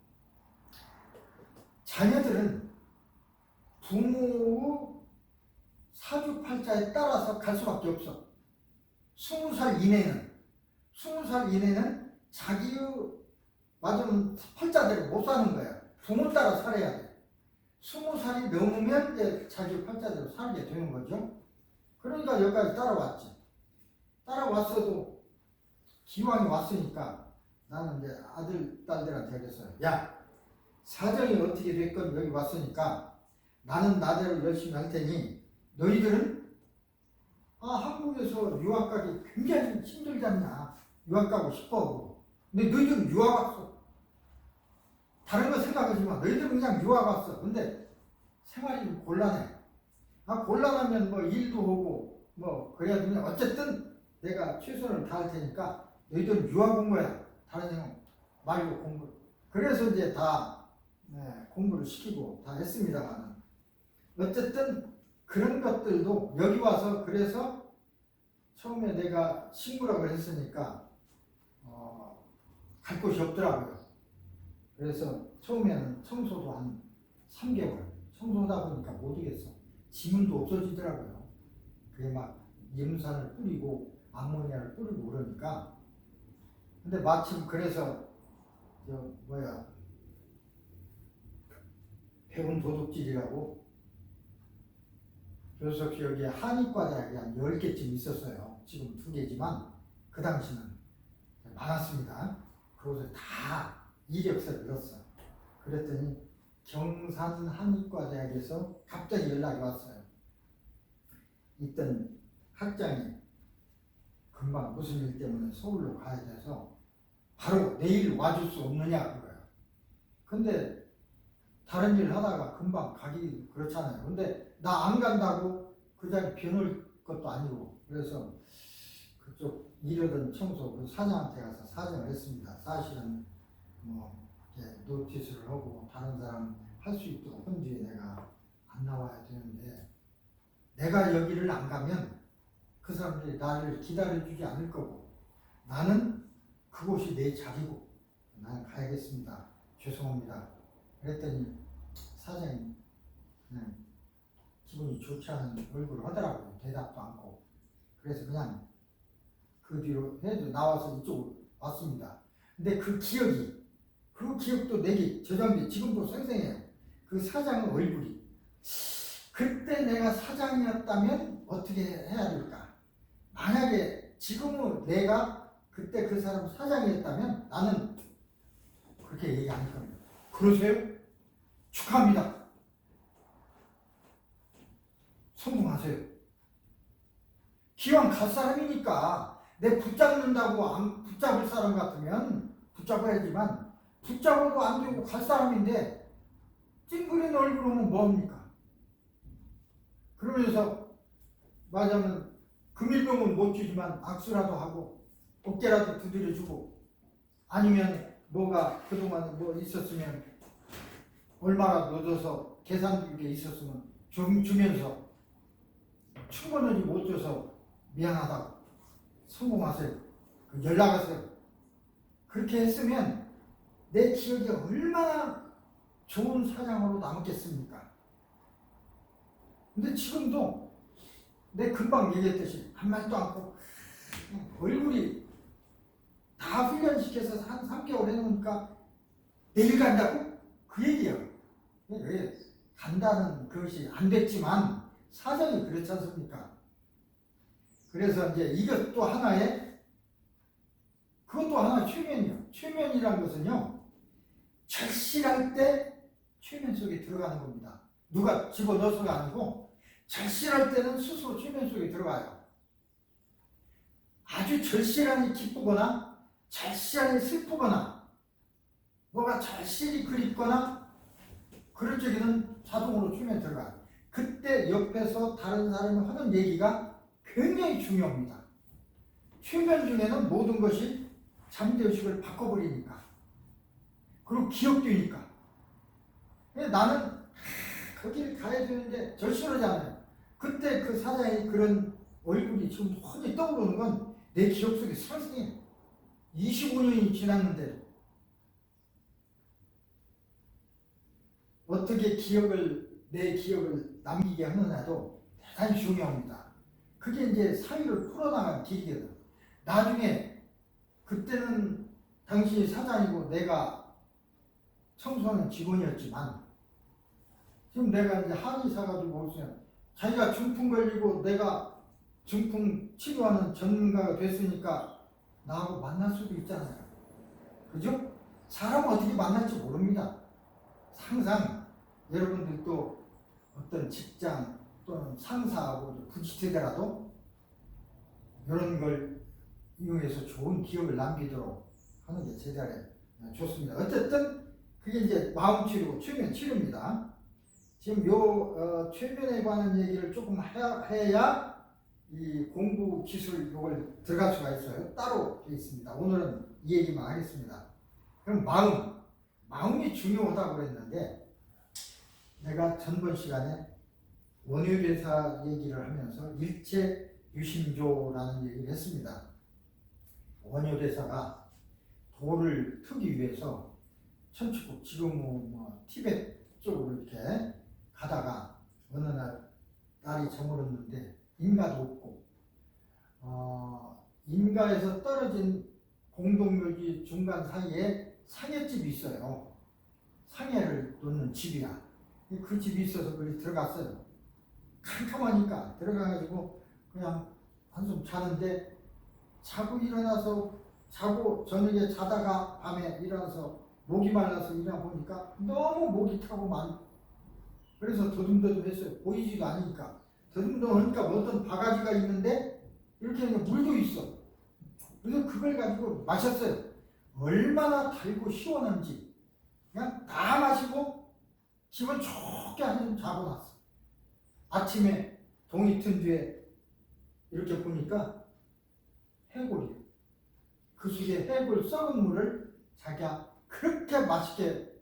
자녀들은 부모의 사주팔자에 따라서 갈 수밖에 없어. 20살 이내는 자기의 맞으면 팔자대로 못 사는 거야. 부모 따라 살아야 돼. 20살이 넘으면 이제 자기 팔자대로 살게 되는 거죠. 그러니까 여기까지 따라왔지. 따라왔어도 기왕이 왔으니까 나는 이제 아들, 딸들한테 그랬어요. 야, 사정이 어떻게 됐건 여기 왔으니까 나는 나대로 열심히 할 테니 너희들은 한국에서 유학 가기 굉장히 힘들지 않냐. 유학 가고 싶어. 근데 너희들은 유학 왔어. 다른 거 생각하지 마. 너희들은 그냥 유학 왔어. 근데 생활이 좀 곤란해. 곤란하면 뭐 일도 하고 뭐 그래야 되면 어쨌든 내가 최선을 다할 테니까 너희들은 유학 온 거야. 다른 생각 말고 공부를. 그래서 이제 다 공부를 시키고 다 했습니다만 어쨌든 그런 것들도 여기 와서 그래서 처음에 내가 친구라고 했으니까 갈 곳이 없더라고요. 그래서 처음에는 청소도 한 3개월 청소하다 보니까 못 이겠어. 지문도 없어지더라고요. 그게 막 염산을 뿌리고 암모니아를 뿌리고 그러니까. 근데 마침 그래서 배운 도둑질이라고 교수석이 여기에 한의과대학이 한 10개쯤 있었어요. 지금 2개지만 그 당시는 많았습니다. 그곳에 다 이력서를 넣었어. 그랬더니 경산 한의과대학에서 갑자기 연락이 왔어요. 있던 학장이 금방 무슨 일 때문에 서울로 가야 돼서 바로 내일 와줄 수 없느냐 그거예요. 근데 다른 일 하다가 금방 가기 그렇잖아요. 근데 나 안 간다고 그 자리 비워놓을 것도 아니고, 그래서 그쪽 일하던 청소 그 사장한테 가서 사정을 했습니다. 사실은 뭐 이렇게 노티스를 하고 다른 사람 할 수 있도록 현지에 내가 안 나와야 되는데, 내가 여기를 안 가면 그 사람들이 나를 기다려주지 않을 거고, 나는 그곳이 내 자리고 나는 가야겠습니다. 죄송합니다. 그랬더니 사장이 그냥 기분이 좋지 않은 얼굴을 하더라고요. 대답도 않고. 그래서 그냥 그 뒤로 해도 나와서 이쪽으로 왔습니다. 근데 그 기억도 내게 저장돼 지금도 생생해요. 그 사장의 얼굴이. 그때 내가 사장이었다면 어떻게 해야 될까? 만약에 지금은 내가 그때 그 사람 사장이었다면 나는 그렇게 얘기 안 할 겁니다. 그러세요? 축하합니다. 성공하세요. 기왕 갈 사람이니까 내 붙잡는다고 안 붙잡을 사람 같으면 붙잡아야지만, 붙잡아도 안 되고 갈 사람인데 찡그린 얼굴로는 뭐합니까? 그러면서 말하자면 금일봉은 못 주지만 악수라도 하고 어깨라도 두드려주고, 아니면 뭐가 그동안 뭐 있었으면 얼마라도 얻어서 계산될 게 있었으면 좀 주면서 충분히 못 줘서 미안하다고 성공하세요. 연락하세요. 그렇게 했으면 내 기억이 얼마나 좋은 사장으로 남았겠습니까? 근데 지금도 내 금방 얘기했듯이 한 말도 않고 얼굴이 다 훈련시켜서 한 3개월 해놓으니까 내일 간다고? 그 얘기야. 왜 간다는 것이 안 됐지만 사정이 그렇지 않습니까? 그래서 이제 이것도 하나의, 그것도 하나의 최면이요. 최면이란 것은요, 절실할 때 최면 속에 들어가는 겁니다. 누가 집어넣어서가 아니고 절실할 때는 스스로 최면 속에 들어가요. 아주 절실하니 기쁘거나 절실하니 슬프거나 뭐가 절실히 그립거나 그럴 적에는 자동으로 최면 들어가요. 그때 옆에서 다른 사람이 하는 얘기가 굉장히 중요합니다. 최면 중에는 모든 것이 잠재의식을 바꿔버리니까, 그리고 기억되니까. 나는 거기를 가야 되는데 절실하잖아요. 그때 그 사장의 그런 얼굴이 지금 훤히 떠오르는 건 내 기억 속에 상승해. 25년이 지났는데 어떻게 내 기억을 남기게 하느냐도 대단히 중요합니다. 그게 이제 사유를 풀어나가는 길이거든. 나중에 그때는 당신이 사장이고 내가 청소하는 직원이었지만, 지금 내가 이제 한의사 가지고 오시면 자기가 중풍 걸리고 내가 중풍 치료하는 전문가가 됐으니까 나하고 만날 수도 있잖아요. 그죠? 사람은 어떻게 만날지 모릅니다. 항상 여러분들도 어떤 직장 또는 상사하고 부딪히더라도 이런 걸 이용해서 좋은 기억을 남기도록 하는 게 제자리에 좋습니다. 어쨌든 그게 이제 마음 치료고 최면 치료입니다. 지금 최면에 관한 얘기를 조금 해야 이 공부 기술 이걸 들어갈 수가 있어요. 따로 되어 있습니다. 오늘은 이 얘기만 하겠습니다. 그럼 마음이 중요하다고 그랬는데, 내가 전번 시간에 원효대사 얘기를 하면서 일체 유심조라는 얘기를 했습니다. 원효대사가 도를 트기 위해서 천축국, 지금은 뭐 티베트 쪽으로 이렇게 가다가 어느 날 날이 저물었는데 인가도 없고, 인가에서 떨어진 공동묘지 중간 사이에 상해집이 있어요. 상해를 놓는 집이야. 그 집이 있어서 거기 들어갔어요. 캄캄하니까 들어가가지고 그냥 한숨 자는데, 자고 일어나서 자고 저녁에 자다가 밤에 일어나서 목이 말라서 일어나 보니까 너무 목이 타고 그래서 더듬더듬했어요. 보이지도 않으니까. 더듬더듬하니까 어떤 바가지가 있는데 이렇게 물도 있어. 그래서 그걸 가지고 마셨어요. 얼마나 달고 시원한지 그냥 다 마시고 기분 좋게 한숨 자고 났어. 아침에 동이 튼 뒤에 이렇게 보니까 해골이에요. 그 속에 해골 썩은 물을 자기가 그렇게 맛있게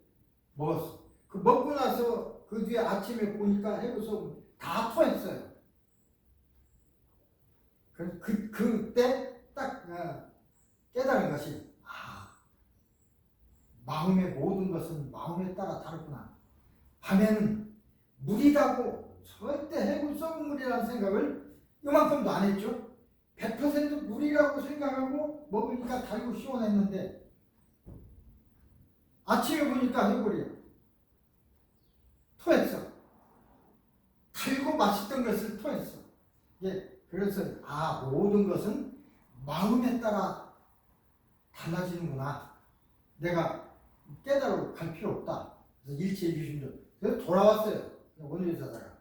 먹었어. 그 먹고 나서 그 뒤에 아침에 보니까 해골 썩은 물 다 토했어요. 그때 딱 깨달은 것이 마음의 모든 것은 마음에 따라 다르구나. 밤에는 물이라고 절대 해골 썩은 물이라는 생각을 이만큼도 안 했죠. 100% 물이라고 생각하고 먹으니까 달고 시원했는데 아침에 보니까 해골이에요. 토했어. 달고 맛있던 것을 토했어. 그래서 모든 것은 마음에 따라 달라지는구나. 내가 깨달아 갈 필요 없다. 그래서 일체 유심도. 그래서 돌아왔어요. 원효사다가.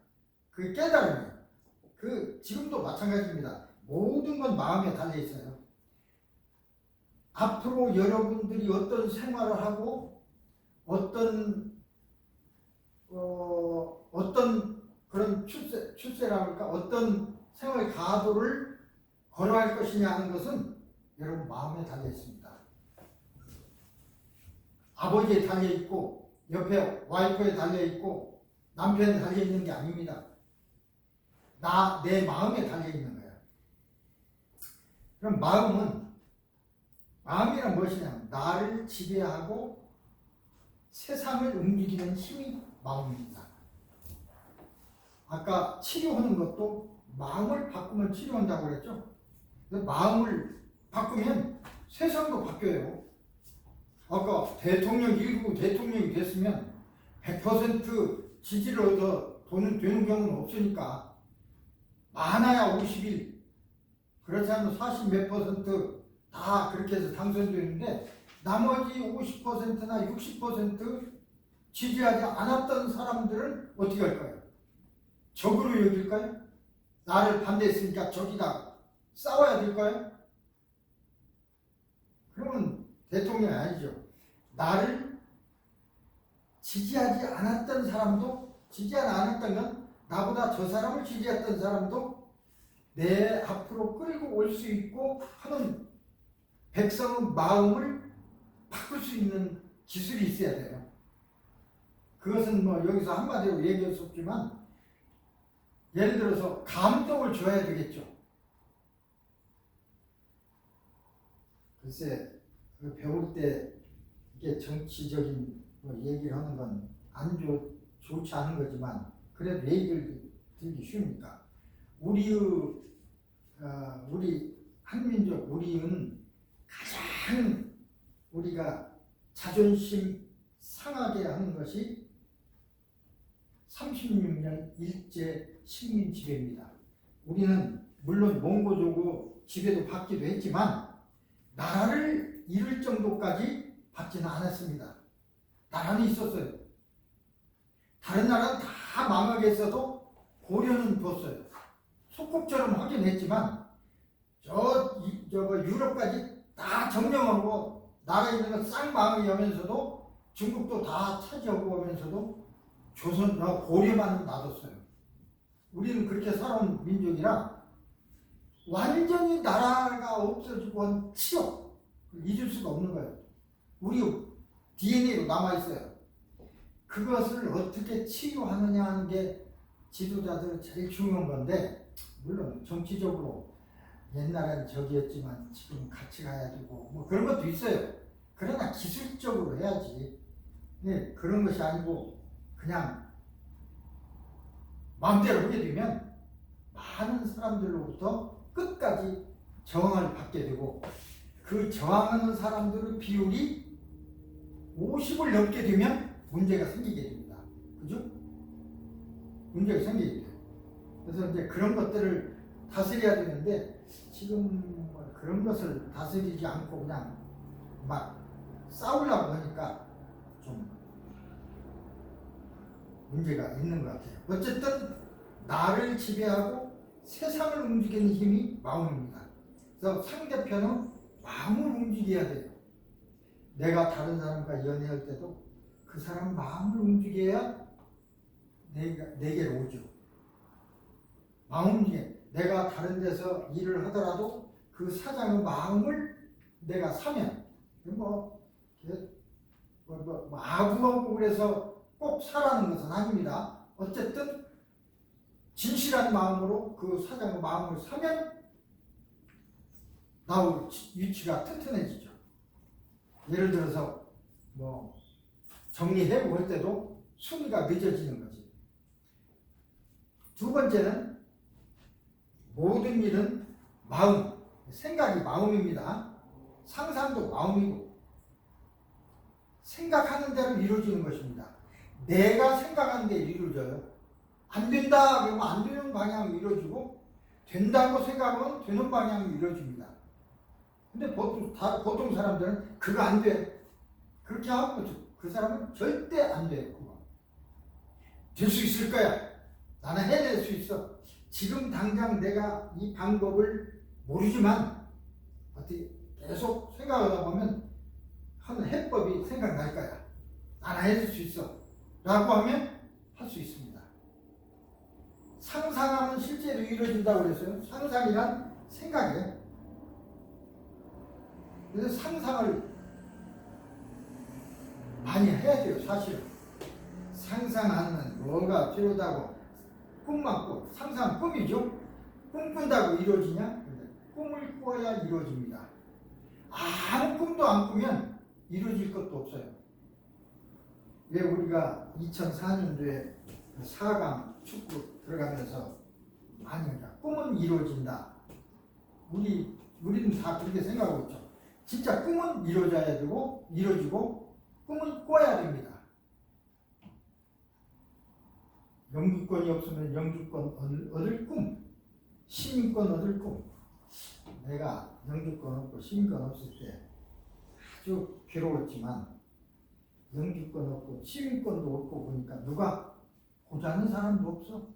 그게 깨달음이에요. 지금도 마찬가지입니다. 모든 건 마음에 달려 있어요. 앞으로 여러분들이 어떤 생활을 하고 어떤 그런 출세라고 할까 어떤 생활 가도를 걸어갈 것이냐 하는 것은 여러분 마음에 달려 있습니다. 아버지에 달려 있고 옆에 와이프에 달려 있고 남편에 달려 있는 게 아닙니다. 내 마음에 달려 있는 거야. 그럼 마음이란 무엇이냐? 나를 지배하고 세상을 움직이는 힘이 마음입니다. 아까 치료하는 것도 마음을 바꾸면 치료한다고 그랬죠? 마음을 바꾸면 세상도 바뀌어요. 아까 일부 대통령이 됐으면 100% 지지를 얻어 되는 경우는 없으니까 많아야 50일 그렇지 않으면 40 몇 퍼센트 다 그렇게 해서 당선되는데 나머지 50%나 60% 지지하지 않았던 사람들은 어떻게 할까요? 적으로 여길까요? 나를 반대했으니까 적이다 싸워야 될까요? 그러면 대통령이 아니죠. 나를 지지하지 않았던 사람도 지지하지 않았던 건 나보다 저 사람을 지지했던 사람도 내 앞으로 끌고 올 수 있고 하는 백성의 마음을 바꿀 수 있는 기술이 있어야 돼요. 그것은 여기서 한마디로 얘기할 수 없지만 예를 들어서 감동을 줘야 되겠죠. 글쎄 배울 때 이게 정치적인 얘기를 하는 건 좋지 않은 거지만 그래도 얘기를 들기 쉬우니까 우리 한민족 우리는 가장 우리가 자존심 상하게 하는 것이 36년 일제 식민 지배입니다. 우리는 물론 몽고족으로 지배도 받기도 했지만 나라를 잃을 정도까지 받지는 않았습니다. 나라는 있었어요. 다른 나라는 다 망하게 했어도 고려는 뒀어요. 소국처럼 하긴 했지만 유럽까지 다 점령하고 나라 있는 건 싹 망하게 하면서도 중국도 다 차지하고 하면서도 고려만 놔뒀어요. 우리는 그렇게 살아온 민족이라 완전히 나라가 없어지고 한 치욕 잊을 수가 없는 거예요. 우리 DNA로 남아있어요. 그것을 어떻게 치유하느냐 하는 게 지도자들은 제일 중요한 건데 물론 정치적으로 옛날엔 저기였지만 지금 같이 가야 되고 그런 것도 있어요. 그러나 기술적으로 해야지. 그런 것이 아니고 그냥 마음대로 하게 되면 많은 사람들로부터 끝까지 저항을 받게 되고 그 저항하는 사람들의 비율이 50을 넘게 되면 문제가 생기게 됩니다. 그죠? 문제가 생기게 돼요. 그래서 이제 그런 것들을 다스려야 되는데 지금 그런 것을 다스리지 않고 그냥 막 싸우려고 하니까 좀 문제가 있는 것 같아요. 어쨌든 나를 지배하고 세상을 움직이는 힘이 마음입니다. 그래서 상대편은 마음을 움직여야 돼요. 내가 다른 사람과 연애할 때도 그 사람 마음을 움직여야 내게로 오죠. 마음 움직여. 내가 다른 데서 일을 하더라도 그 사장의 마음을 내가 사면 아부하고 그래서 꼭 사라는 것은 아닙니다. 어쨌든 진실한 마음으로 그 사장의 마음을 사면 나의 위치가 튼튼해지죠. 예를 들어서 정리해고 할 때도 순위가 늦어지는 거지. 두 번째는 모든 일은 마음, 생각이 마음입니다. 상상도 마음이고 생각하는 대로 이루어지는 것입니다. 내가 생각하는 게 이루어져요. 안 된다 그러면 안 되는 방향으로 이루어지고 된다고 생각하면 되는 방향으로 이루어집니다. 근데 보통 사람들은 그거 안 돼. 그렇게 하고 그 사람은 절대 안 돼요. 그거. 될 수 있을 거야. 나는 해낼 수 있어. 지금 당장 내가 이 방법을 모르지만 어떻게 계속 생각하다 보면 하는 해법이 생각날 거야. 나는 해낼 수 있어. 라고 하면 할 수 있습니다. 상상하면 실제로 이루어진다고 그랬어요. 상상이란 생각이에요. 그래서 상상을 많이 해야 돼요. 사실은 상상하는 뭐가 필요하다고 꿈만 꿔. 상상은 꿈이죠. 꿈꾼다고 이루어지냐? 꿈을 꿔야 이루어집니다. 아무 꿈도 안 꾸면 이루어질 것도 없어요. 왜 우리가 2004년도에 4강 축구 들어가면서 많이 하자. 꿈은 이루어진다. 우리는 다 그렇게 생각하고 있죠. 진짜 꿈은 이루어져야 되고 이루어지고 꿈은 꿔야 됩니다. 영주권이 없으면 영주권 얻을 꿈, 시민권 얻을 꿈. 내가 영주권 없고 시민권 없을 때 아주 괴로웠지만 영주권 없고 시민권도 없고 보니까 누가 보자는 사람도 없어.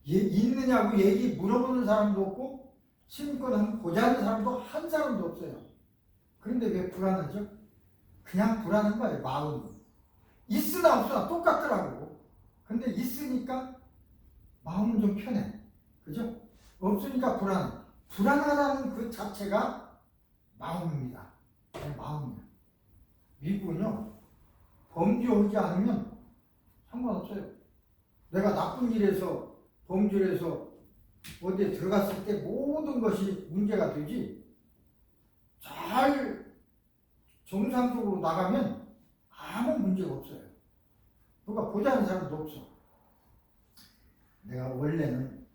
있느냐고 얘기 물어보는 사람도 없고 시민권 보자는 사람도 한 사람도 없어요. 그런데 왜 불안하죠? 그냥 불안한 거예요. 마음이. 있으나 없으나 똑같더라고. 근데 있으니까 마음은 좀 편해. 그죠? 없으니까 불안해. 불안하다는 그 자체가 마음입니다. 마음이에요. 미국은요, 범죄하지 않으면 상관없어요. 내가 나쁜 일에서, 범죄를 해서 어디에 들어갔을 때 모든 것이 문제가 되지, 잘 정상적으로 나가면 아무 문제가 없어요. 누가 보자는 사람도 없어. 내가 원래는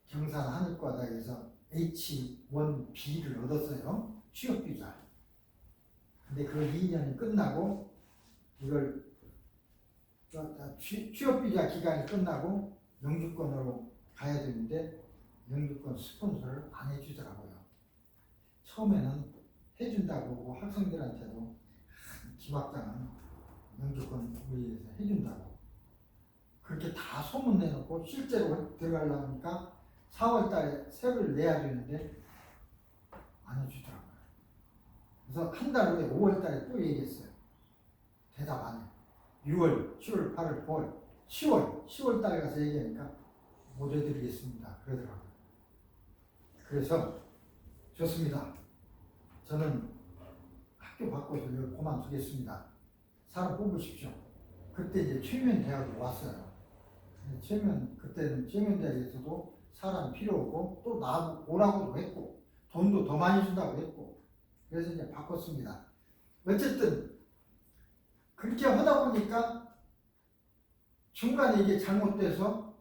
경산 한의과대학에서 H1B를 얻었어요. 취업비자. 근데 그 2년이 끝나고 이걸 취업비자 기간이 끝나고 영주권으로 가야 되는데 영주권 스폰서를 안 해주더라고요. 처음에는 해준다고 학생들한테도 김학장은 영주권 위해서 해준다고 그렇게 다 소문내놓고 실제로 들어가려니까 4월달에 세를 내야 되는데 안 해주더라고요. 그래서 한 달 후에 5월달에 또 얘기했어요. 대답 안 해. 6월, 7월, 8월, 9월, 10월달에 가서 얘기하니까 못 해드리겠습니다. 그러더라고요. 그래서 좋습니다. 저는 학교 바꿔서 이걸 그만두겠습니다. 사람 뽑으십시오. 그때 이제 최면 대학으로 왔어요. 그때는 최면 대학에서도 사람 필요 없고 또 오라고도 했고 돈도 더 많이 준다고 했고 그래서 이제 바꿨습니다. 어쨌든 그렇게 하다 보니까 중간에 이게 잘못돼서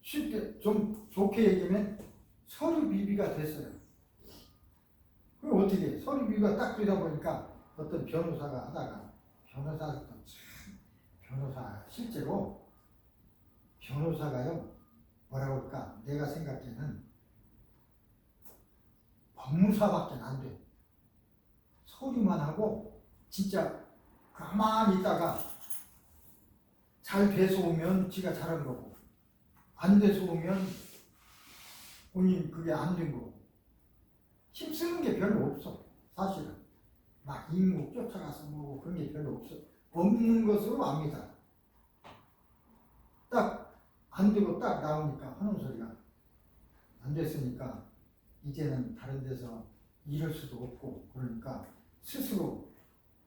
쉽게 좀 좋게 얘기하면 서류 비비가 됐어요. 그럼 어떻게 해? 서류 비비가 딱 되다 보니까 어떤 변호사가 하다가 변호사 실제로 변호사가요 뭐라 그럴까? 내가 생각에는 법무사밖에 안 돼. 서류만 하고 진짜 가만히 있다가 잘 돼서 오면 지가 잘한 거고 안 돼서 오면 본인 그게 안 된 거고 힘쓰는 게 별로 없어. 사실은 막 임무 쫓아가서 뭐고 그런 게 별로 없어. 없는 것으로 압니다. 딱 안 되고 딱 나오니까 하는 소리가 안 됐으니까 이제는 다른 데서 일할 수도 없고 그러니까 스스로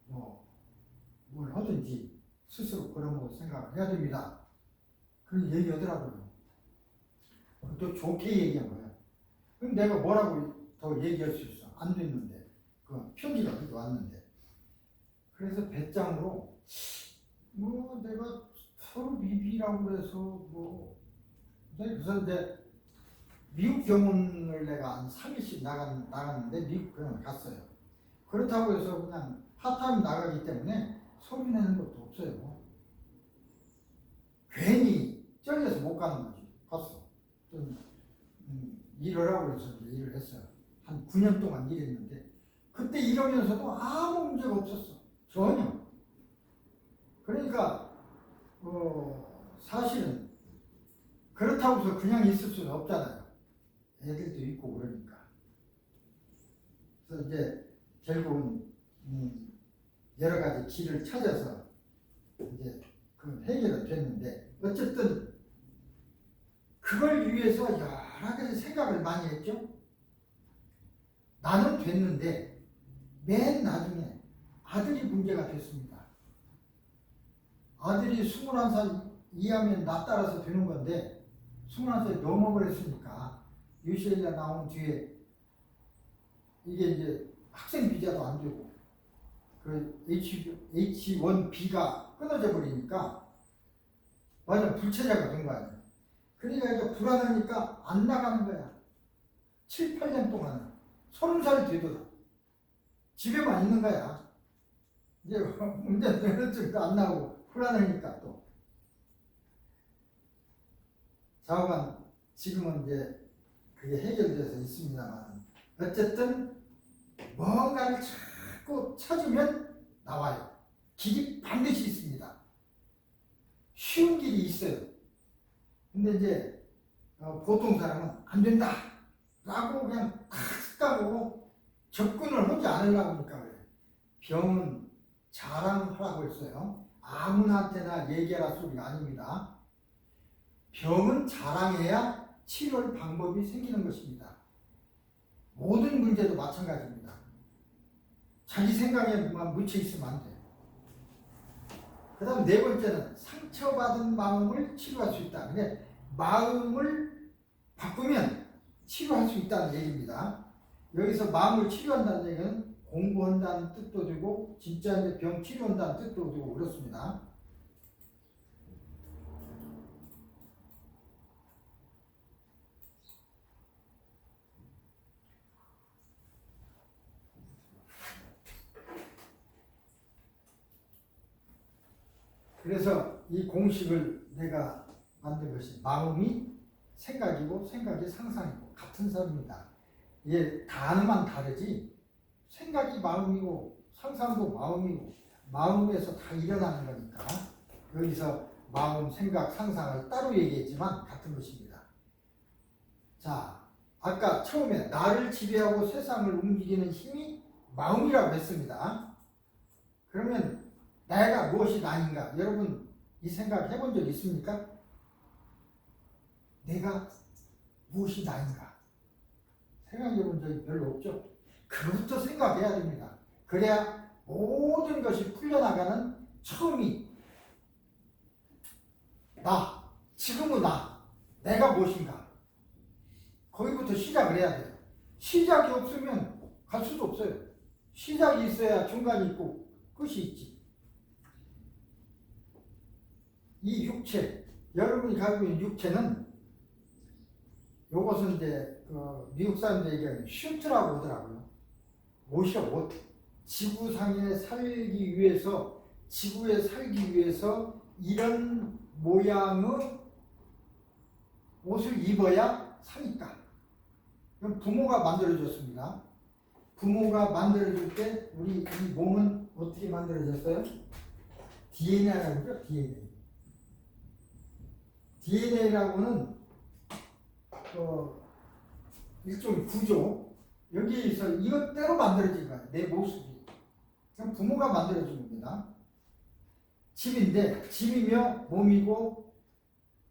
뭘 하든지 스스로 그런 거 생각을 해야 됩니다. 그런 얘기하더라고요. 또 좋게 얘기한 거야. 그럼 내가 뭐라고 더 얘기할 수 있어? 안 됐는데 그 편지가 그렇게 왔는데 그래서 배짱으로 내가 서로 미비라고 그래서 그래서 이제 미국 병원을 내가 한 3일씩 나갔는데 미국 병원 갔어요. 그렇다고 해서 그냥 파타임 나가기 때문에 소리 내는 것도 없어요. 괜히 쩔려서 못 가는 거지. 갔어. 좀 일을 하고 그래서 일을 했어요. 한 9년 동안 일했는데 그때 일하면서도 아무 문제가 없었어. 전혀. 그러니까 사실은 그렇다고 해서 그냥 있을 수는 없잖아요. 애들도 있고 그러니까. 그래서 이제 결국은 여러 가지 길을 찾아서 이제 그 해결은 됐는데 어쨌든 그걸 위해서 여러 가지 생각을 많이 했죠. 나는 됐는데 맨 나중에 아들이 문제가 됐습니다. 아들이 21살 이하면 나 따라서 되는 건데 21살 넘어버렸으니까 UCLA 나온 뒤에 이게 이제 학생 비자도 안 되고 그 H1B가 끊어져 버리니까 완전 불체자가 된 거 아니야. 그러니까 이제 불안하니까 안 나가는 거야. 7, 8년 동안 30살 되더라. 집에만 있는 거야. 이제 운전면허증도 안 나오고 불안하니까 또. 좌우간 지금은 이제 그게 해결돼서 있습니다만 어쨌든 뭔가를 자꾸 찾으면 나와요. 길이 반드시 있습니다. 쉬운 길이 있어요. 근데 이제 보통 사람은 안 된다 라고 그냥 탁 가고 접근을 하지 않으려고 하니까 그래요. 병은 자랑하라고 했어요. 아무나한테나 얘기하라 소리가 아닙니다. 병은 자랑해야 치료할 방법이 생기는 것입니다. 모든 문제도 마찬가지입니다. 자기 생각에만 묻혀 있으면 안 돼요. 그 다음 네 번째는 상처받은 마음을 치료할 수 있다. 근데 마음을 바꾸면 치료할 수 있다는 얘기입니다. 여기서 마음을 치료한다는 얘기는 공부한다는 뜻도 되고 진짜 이제 병 치료한다는 뜻도 되고 그렇습니다. 그래서 이 공식을 내가 만든 것이 마음이 생각이고 생각이 상상이고 같은 사람입니다. 이게 단어만 다르지 생각이 마음이고 상상도 마음이고 마음에서 다 일어나는 거니까 여기서 마음, 생각, 상상을 따로 얘기했지만 같은 것입니다. 자, 아까 처음에 나를 지배하고 세상을 움직이는 힘이 마음이라고 했습니다. 그러면 내가 무엇이 나인가? 여러분 이 생각 해본 적 있습니까? 내가 무엇이 나인가? 생각해 본 적이 별로 없죠? 그것부터 생각해야 됩니다. 그래야 모든 것이 풀려나가는 처음이 나, 지금의 나, 내가 무엇인가? 거기부터 시작을 해야 돼요. 시작이 없으면 갈 수도 없어요. 시작이 있어야 중간이 있고 끝이 있지. 이 육체, 여러분이 가지고 있는 육체는 요것은 이제 미국 사람들 얘기하는 슈트라고 하더라고요. 옷이야, 옷. 지구상에 살기 위해서, 지구에 살기 위해서 이런 모양의 옷을 입어야 사니까. 그럼 부모가 만들어줬습니다. 부모가 만들어줄 때 우리 이 몸은 어떻게 만들어졌어요? DNA라고 그러죠? DNA. DNA라고는 일종의 구조, 여기에서 이것대로 만들어진 거야. 내 모습이. 그럼 부모가 만들어준 겁니다. 집인데 집이며 몸이고,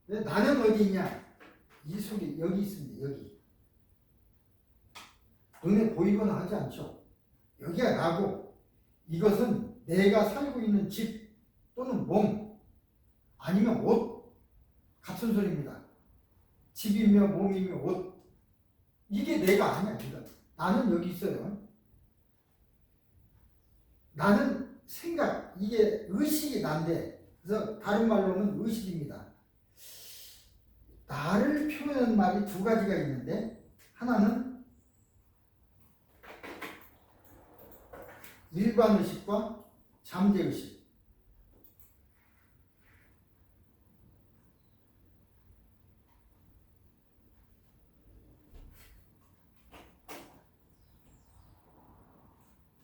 나는 어디 있냐? 이 속에 여기 있습니다. 여기. 눈에 보이거나 하지 않죠. 여기가 나고, 이것은 내가 살고 있는 집 또는 몸 아니면 옷, 같은 소리입니다. 집이며 몸이며 옷, 이게 내가 아니야. 이건. 나는 여기 있어요. 나는 생각, 이게 의식이 난데, 그래서 다른 말로는 의식입니다. 나를 표현하는 말이 두 가지가 있는데, 하나는 일반 의식과 잠재 의식.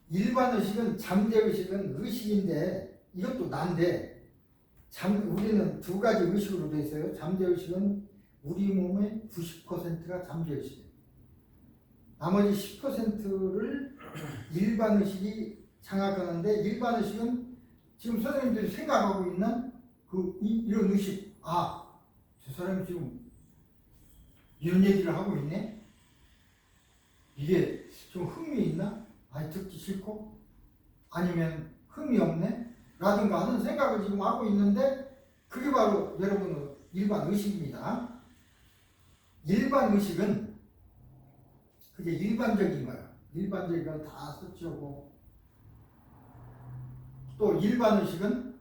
일반 의식은, 잠재 의식은 의식인데, 이것도 난데, 우리는 두 가지 의식으로 되어 있어요. 잠재 의식은 우리 몸의 90%가 잠재 의식이에요. 나머지 10%를 일반 의식이 장악하는데, 일반 의식은 지금 선생님들이 생각하고 있는 이런 의식. 아, 저 사람이 지금 이런 얘기를 하고 있네? 이게 좀 흥미 있나? 아니, 듣기 싫고? 아니면 흥미 없네? 라든가 하는 생각을 지금 하고 있는데, 그게 바로 여러분의 일반 의식입니다. 일반 의식은 그게 일반적인 거야. 일반적인 걸 다 쓰고, 또 일반 의식은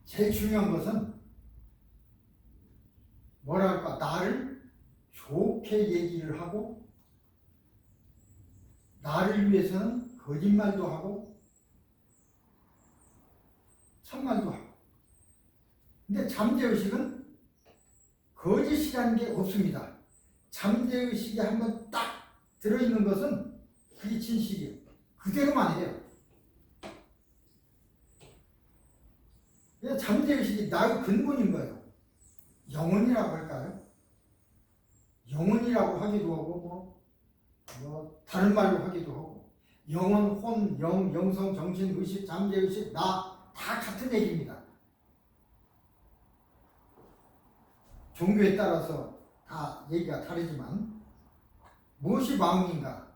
제일 중요한 것은 뭐랄까, 나를 좋게 얘기를 하고, 나를 위해서는 거짓말도 하고 참말도 하고. 근데 잠재의식은 거짓이라는 게 없습니다. 잠재의식이 한번 딱 들어있는 것은 그게 진실이에요. 그대로만 해요. 잠재의식이 나의 근본인 거예요. 영혼이라고 할까요? 영혼이라고 하기도 하고, 다른 말로 하기도 하고, 영혼, 혼, 영성, 정신, 의식, 잠재의식, 나 다 같은 얘기입니다. 종교에 따라서 다 얘기가 다르지만, 무엇이 마음인가?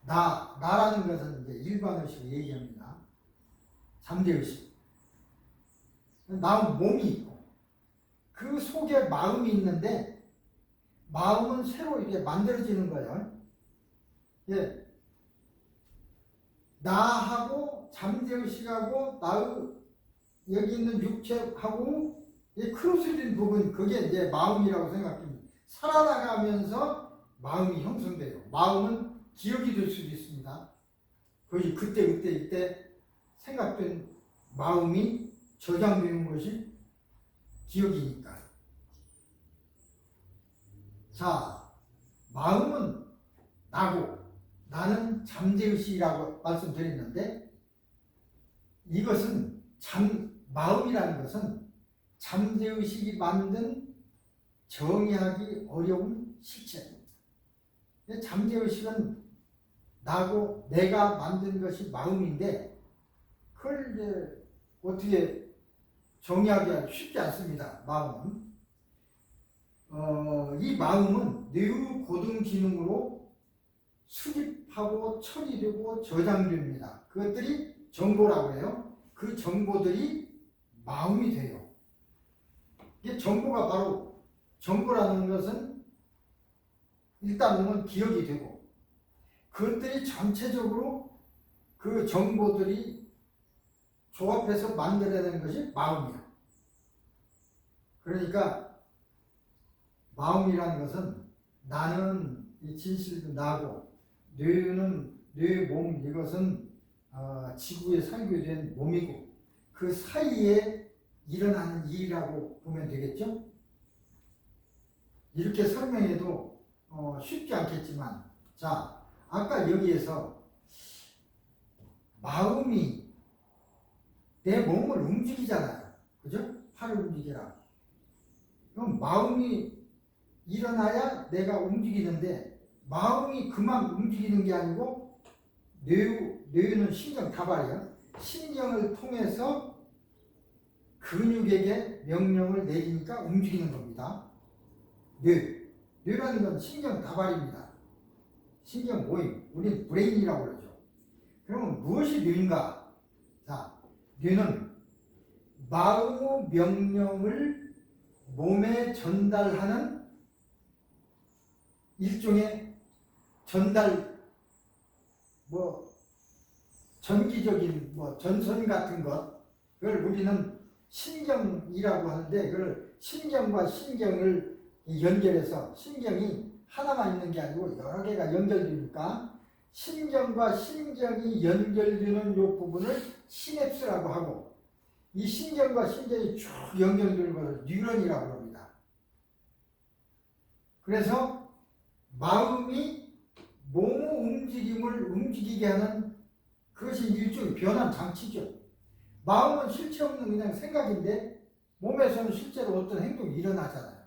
나라는 것은 이제 일반의식을 얘기합니다. 잠재의식. 나는 몸이 있고, 그 속에 마음이 있는데, 마음은 새로 이렇게 만들어지는 거예요. 예. 나하고 잠재의식하고 나의 여기 있는 육체하고 크로스된 부분, 그게 이제 마음이라고 생각합니다. 살아나가면서 마음이 형성돼요. 마음은 기억이 될 수도 있습니다. 그것이 그때 생각된 마음이 저장되는 것이 기억이니까. 자, 마음은 나고, 나는 잠재의식이라고 말씀드렸는데, 이것은 마음이라는 것은 잠재의식이 만든 정의하기 어려운 실체입니다. 잠재의식은 나고 내가 만든 것이 마음인데, 그걸 이제 어떻게 정의하기가 쉽지 않습니다. 마음은. 이 마음은 내의 고등 기능으로 수집하고 처리되고 저장됩니다. 그것들이 정보라고 해요. 그 정보들이 마음이 돼요. 이게 정보가 바로, 정보라는 것은 일단은 기억이 되고, 그것들이 전체적으로 그 정보들이 조합해서 만들어내는 것이 마음이야. 그러니까 마음이라는 것은 나는 이 진실도 나고, 뇌는 뇌 몸, 이것은 지구에 살게 된 몸이고, 그 사이에 일어나는 일이라고 보면 되겠죠? 이렇게 설명해도 쉽지 않겠지만, 자, 아까 여기에서 마음이 내 몸을 움직이잖아요. 그죠? 팔을 움직이라. 그럼 마음이 일어나야 내가 움직이는데, 마음이 그만 움직이는 게 아니고, 뇌는 신경 다발이야. 신경을 통해서 근육에게 명령을 내리니까 움직이는 겁니다. 뇌라는 건 신경 다발입니다. 신경 모임. 우리는 브레인이라고 그러죠. 그러면 무엇이 뇌인가? 자, 뇌는 마음의 명령을 몸에 전달하는 일종의 전기적인 전선 같은 것, 그걸 우리는 신경이라고 하는데, 그걸 신경과 신경을 연결해서, 신경이 하나만 있는 게 아니고 여러 개가 연결되니까 신경과 신경이 연결되는 이 부분을 시냅스라고 하고, 이 신경과 신경이 쭉 연결되는 것을 뉴런이라고 합니다. 그래서 마음이 몸의 움직임을 움직이게 하는, 그것이 일종의 변환 장치죠. 마음은 실체 없는 그냥 생각인데 몸에서는 실제로 어떤 행동이 일어나잖아요.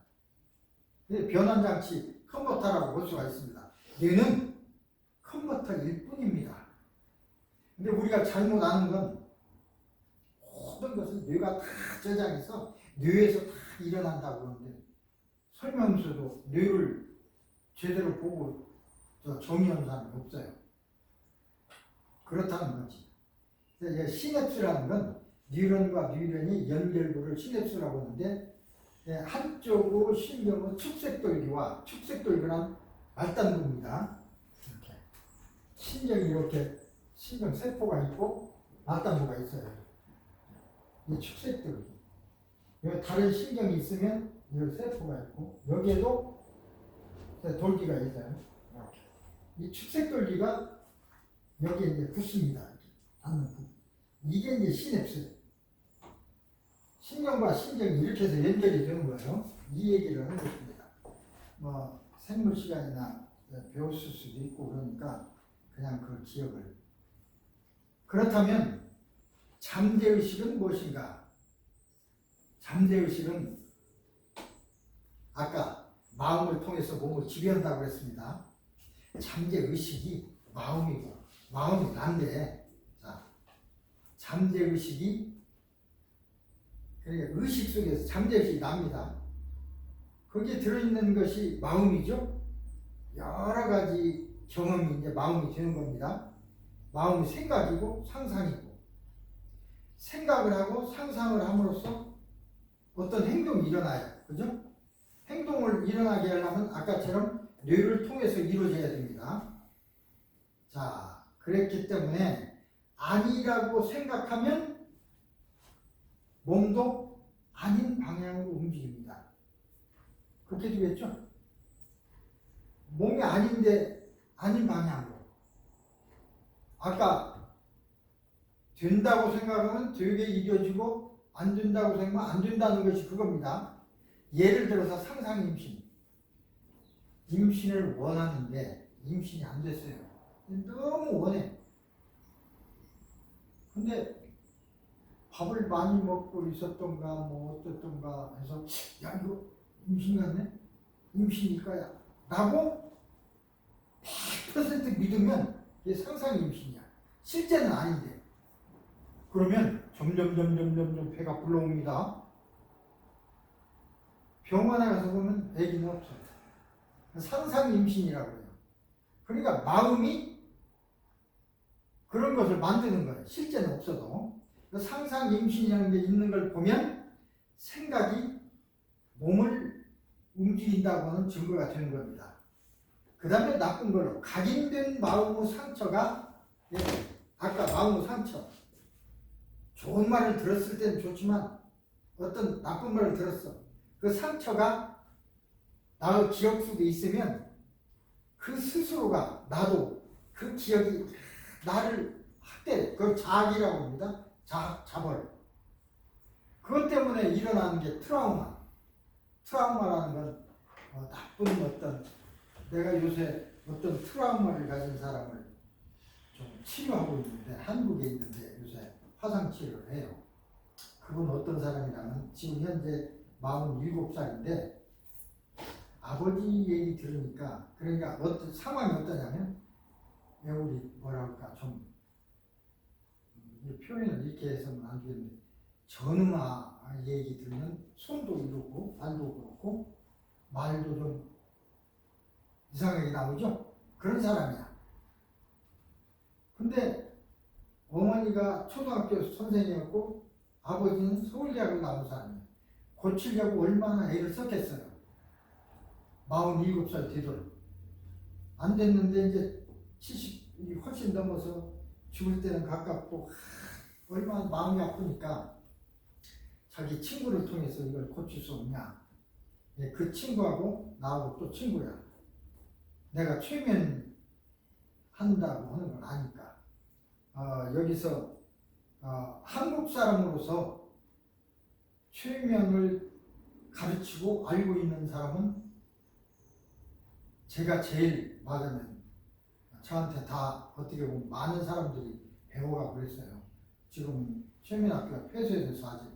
변환 장치, 컨버터라고 볼 수가 있습니다. 뇌는 컨버터일 뿐입니다. 근데 우리가 잘못 아는 건 모든 것은 뇌가 다 저장해서 뇌에서 다 일어난다고 하는데, 설명서도 뇌를 제대로 보고 정의하는 사람이 없어요. 그렇다는 거지. 시냅스라는 건 뉴런과 뉴런이 연결부를 시냅스라고 하는데, 한쪽으로 신경은 축색돌기와 축색돌기란 말단부입니다. 이렇게 신경이 이렇게 신경 세포가 있고 말단부가 있어요. 이 축색돌기. 여기 다른 신경이 있으면 여기 세포가 있고 여기에도 돌기가 있어요. 이렇게. 이 축색돌기가 여기에 이제 붙습니다. 닿는 부분. 이게 이제 시냅스. 신경과 신경이 이렇게 해서 연결이 되는 거예요. 이 얘기를 하고 있습니다. 생물 시간이나 배웠을 수도 있고 그러니까 그냥 그 기억을. 그렇다면 잠재의식은 무엇인가? 잠재의식은 아까 마음을 통해서 몸을 지배한다고 했습니다. 잠재의식이 마음이고, 마음이 난데, 자, 잠재의식이, 그러니까 의식 속에서 잠재의식이 납니다. 거기에 들어있는 것이 마음이죠. 여러 가지 경험이 이제 마음이 되는 겁니다. 마음이 생각이고 상상이고, 생각을 하고 상상을 함으로써 어떤 행동이 일어나요. 그죠? 행동을 일어나게 하려면 아까처럼 뇌를 통해서 이루어져야 됩니다. 자, 그랬기 때문에 아니라고 생각하면 몸도 아닌 방향으로 움직입니다. 그렇게 되겠죠? 몸이 아닌데 아닌 방향으로. 아까 된다고 생각하면 되게 이루어지고 안 된다고 생각하면 안 된다는 것이 그겁니다. 예를 들어서 상상 임신. 임신을 원하는데 임신이 안 됐어요. 너무 원해. 근데 밥을 많이 먹고 있었던가 어떻던가 해서 야 이거 임신 같네? 임신일까야? 라고 100% 믿으면 이게 상상 임신이야. 실제는 아닌데. 그러면 점점 배가 불러옵니다. 병원에 가서 보면 아기는 없어요. 상상 임신이라고 해요. 그러니까 마음이 그런 것을 만드는 거예요. 실제는 없어도. 상상 임신이라는 게 있는 걸 보면 생각이 몸을 움직인다고 하는 증거가 되는 겁니다. 그 다음에 나쁜 걸로 각인된 마음의 상처가, 아까 마음의 상처, 좋은 말을 들었을 때는 좋지만 어떤 나쁜 말을 들었어. 그 상처가 나의 기억 속에 있으면 그 스스로가, 나도 그 기억이 나를 학대해. 그걸 자학이라고 합니다. 자벌. 그것 때문에 일어나는 게 트라우마. 트라우마라는 건 나쁜 어떤, 내가 요새 어떤 트라우마를 가진 사람을 좀 치료하고 있는데, 한국에 있는데 요새 화상 치료를 해요. 그분 어떤 사람이냐면 지금 현재 47살인데 아버지 얘기 들으니까, 그러니까 어떤 상황이 어떠냐면, 우리 뭐라 할까, 좀 표현을 이렇게 해서는 안 되겠는데, 전응아 얘기 들으면 손도 이러고 발도 그렇고 말도 좀 이상하게 나오죠. 그런 사람이야. 근데 어머니가 초등학교 선생님이었고 아버지는 서울대학을 나온 사람이에요. 고치려고 얼마나 애를 썼겠어요. 47살 되도록. 안 됐는데 이제 70이 훨씬 넘어서 죽을 때는 가깝고 얼마나 마음이 아프니까 자기 친구를 통해서 이걸 고칠 수 없냐. 그 친구하고 나하고 또 친구야. 내가 최면 한다고 하는 걸 아니까. 여기서 한국 사람으로서 최면을 가르치고 알고 있는 사람은 제가 제일 맞으면, 저한테 다 어떻게 보면 많은 사람들이 배워가고 그랬어요. 지금 최면학교가 폐쇄돼서 아직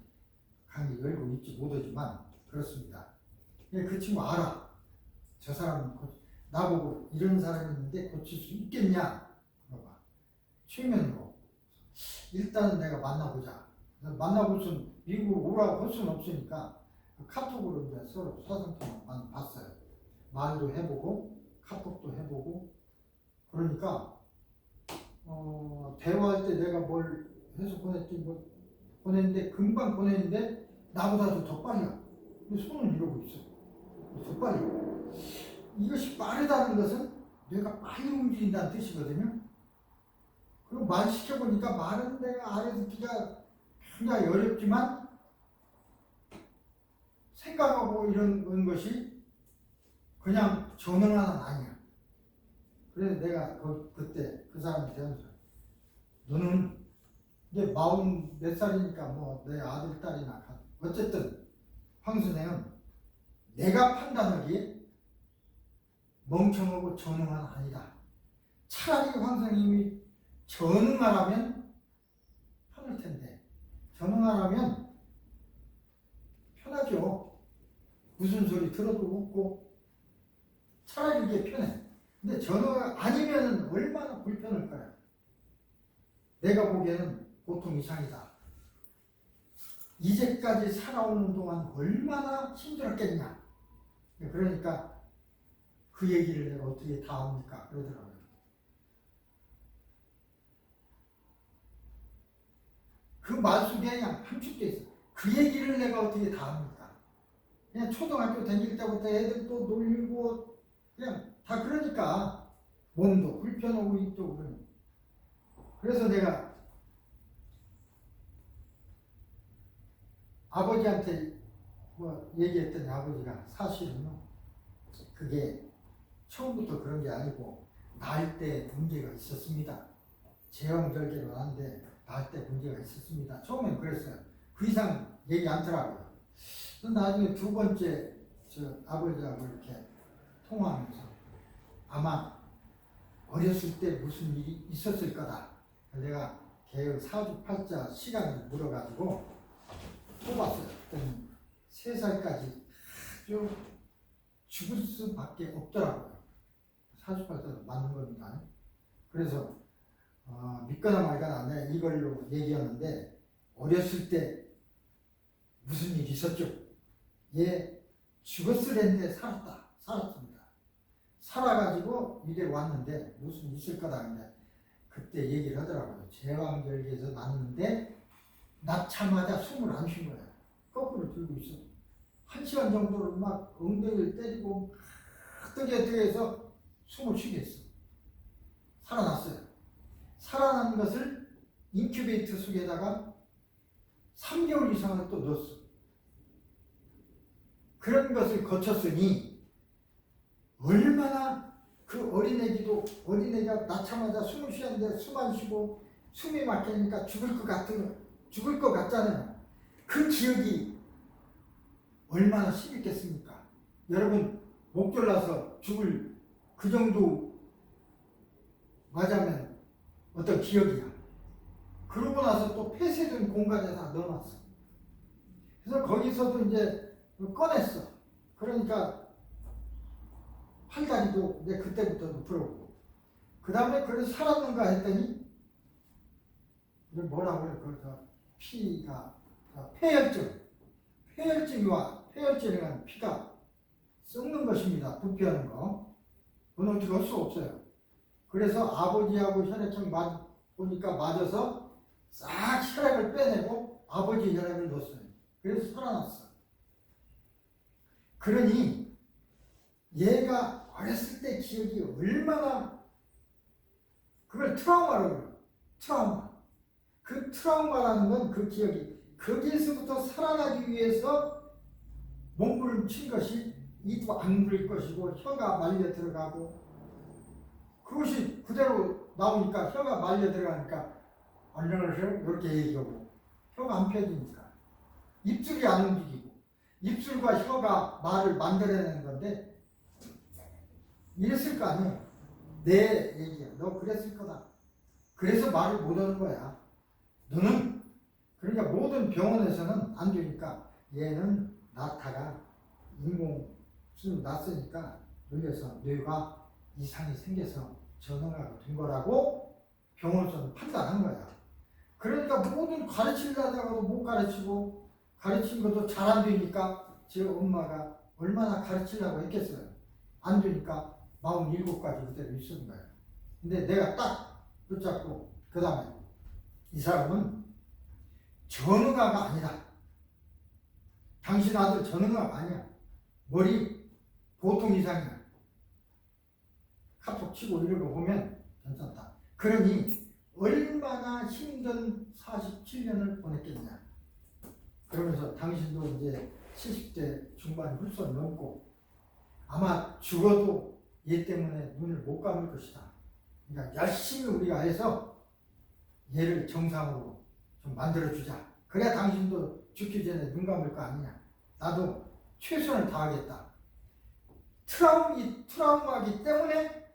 강의 열고 있지 못하지만 그렇습니다. 그 친구 알아. 저 사람은 나보고 이런 사람이 있는데 고칠 수 있겠냐 물어봐. 최면으로 일단은 내가 만나보자. 만나볼 수는, 미국 오라고 할 수는 없으니까 카톡으로 이제 서로 사성통만 봤어요. 말도 해보고 카톡도 해보고. 그러니까 대화할 때 내가 뭘 해서 보냈지, 뭐 보냈는데, 금방 보냈는데 나보다도 더 빨라. 손을 이러고 있어. 더 빨리. 이것이 빠르다는 것은 뇌가 빨리 움직인다는 뜻이거든요. 그리고 말 시켜보니까 말은 내가 알아듣기가 굉장히 어렵지만 생각하고 이런 것이 그냥 전응하는 아니야. 그래서 내가 그때 그 사람한테 하면서, 너는 이제 44살이니까 뭐 내 아들, 딸이나 어쨌든 황 선생은 내가 판단하기에 멍청하고 전응은 아니다. 차라리 황 선생님이 전응하라면 편할 텐데, 전응하라면 편하죠. 무슨 소리 들어도 웃고 차라리 이게 편해. 근데 전응 아니면 얼마나 불편할 거야. 내가 보기에는 보통 이상이다. 이제까지 살아오는 동안 얼마나 힘들었겠냐. 그러니까 그 얘기를 내가 어떻게 다 합니까? 그러더라고요. 그 말 속에 그냥 함축돼 있어. 그 얘기를 내가 어떻게 다 합니까? 그냥 초등학교 다닐 때부터 애들 또 놀리고 그냥 다 그러니까 몸도 불편하고 있고 그러니. 그래서 내가 아버지한테 뭐 얘기했더니 아버지가 사실은요, 그게 처음부터 그런 게 아니고 낳을 때 문제가 있었습니다. 제왕절개로 낳았는데 낳을 때 문제가 있었습니다. 처음엔 그랬어요. 그 이상 얘기 않더라고요. 나중에 두 번째 저 아버지하고 이렇게 통화하면서 아마 어렸을 때 무슨 일이 있었을 거다. 내가 개혁 사주팔자 시간을 물어가지고 뽑았어요. 그랬더니 3살까지 아주 죽을 수밖에 없더라고요. 사주팔자도 맞는 겁니다. 그래서 믿거나 말거나 내가 이걸로 얘기하는데, 어렸을 때 무슨 일이 있었죠? 얘 죽었을 했는데 살았습니다. 살아가지고 이래 왔는데 무슨 있을 거다. 근데 그때 얘기를 하더라고요. 제왕절개에서 났는데 낳자마자 숨을 안 쉰 거야. 거꾸로 들고 있어. 1시간 정도를 막 엉덩이를 때리고 어떻게 해서 숨을 쉬게 했어. 살아났어요. 살아난 것을 인큐베이터 속에다가 3개월 이상을 또 넣었어. 그런 것을 거쳤으니 얼마나 그 어린애가 낳자마자 숨을 쉬었는데 숨 안 쉬고 숨이 막히니까 죽을 것 같잖아요. 그 기억이 얼마나 심했겠습니까? 여러분 목 졸라서 죽을 그 정도 맞으면 어떤 기억이야. 그러고 나서 또 폐쇄된 공간에 다 넣어놨어. 그래서 거기서도 이제 꺼냈어. 그러니까 팔다리도 이제 그때부터도 부러고. 그 다음에 그래서 살았는가 했더니 이걸 뭐라고 해요? 그 피가 폐혈증. 폐혈증이란 피가 썩는 것입니다. 부패하는 거. 그건 어떻게 할 수 없어요. 그래서 아버지하고 혈액형 보니까 맞아서 싹 혈액을 빼내고 아버지 혈액을 넣었어요. 그래서 살아났어. 그러니 얘가 어렸을 때 기억이 얼마나 그걸 트라우마라고 그래요. 트라우마. 그 트라우마라는 건 그 기억이 거기에서부터 살아나기 위해서 몸부림친 것이 이도 안 굴 것이고 혀가 말려 들어가고 그것이 그대로 나오니까 혀가 말려 들어가니까 안녕하세요 이렇게 얘기하고 혀가 안 펴지니까 입술이 안 움직이고 입술과 혀가 말을 만들어내는 건데 이랬을 거 아니에요. 내 얘기야. 너 그랬을 거다. 그래서 말을 못 하는 거야. 너는 그러니까 모든 병원에서는 안 되니까 얘는 낳다가 인공수술 났으니까 놀려서 뇌가 이상이 생겨서 전응하게 된 거라고 병원에서는 판단한 거야. 그러니까 모든 가르치려다가도 못 가르치고 가르친 것도 잘 안 되니까 제 엄마가 얼마나 가르치려고 했겠어요. 안 되니까 47가지 그대로 있었는 거예요. 근데 내가 딱 붙잡고 그 다음에 이 사람은 전응아가 아니다. 당신 아들 전응아가 아니야. 머리 보통 이상이야. 카톡 치고 이런 거 보면 괜찮다. 그러니 얼마나 힘든 47년을 보냈겠냐. 그러면서 당신도 이제 70대 중반 훌쩍 넘고 아마 죽어도 얘 때문에 눈을 못 감을 것이다. 그러니까 열심히 우리가 해서 얘를 정상으로 좀 만들어주자. 그래야 당신도 죽기 전에 눈 감을 거 아니냐. 나도 최선을 다하겠다. 트라우마이기 때문에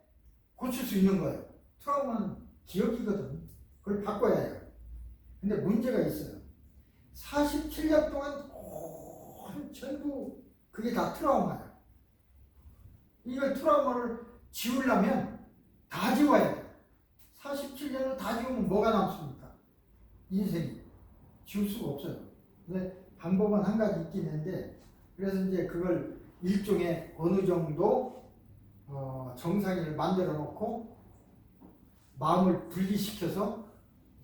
고칠 수 있는 거예요. 트라우마는 기억이거든. 그걸 바꿔야 해요. 근데 문제가 있어요. 47년 동안 전부 그게 다 트라우마야. 이걸 트라우마를 지우려면 다 지워야 돼. 47년을 다 지우면 뭐가 남습니까? 인생이. 지울 수가 없어요. 근데 방법은 한 가지 있긴 한데, 그래서 이제 그걸 일종의 어느 정도 정상을 만들어 놓고 마음을 분리시켜서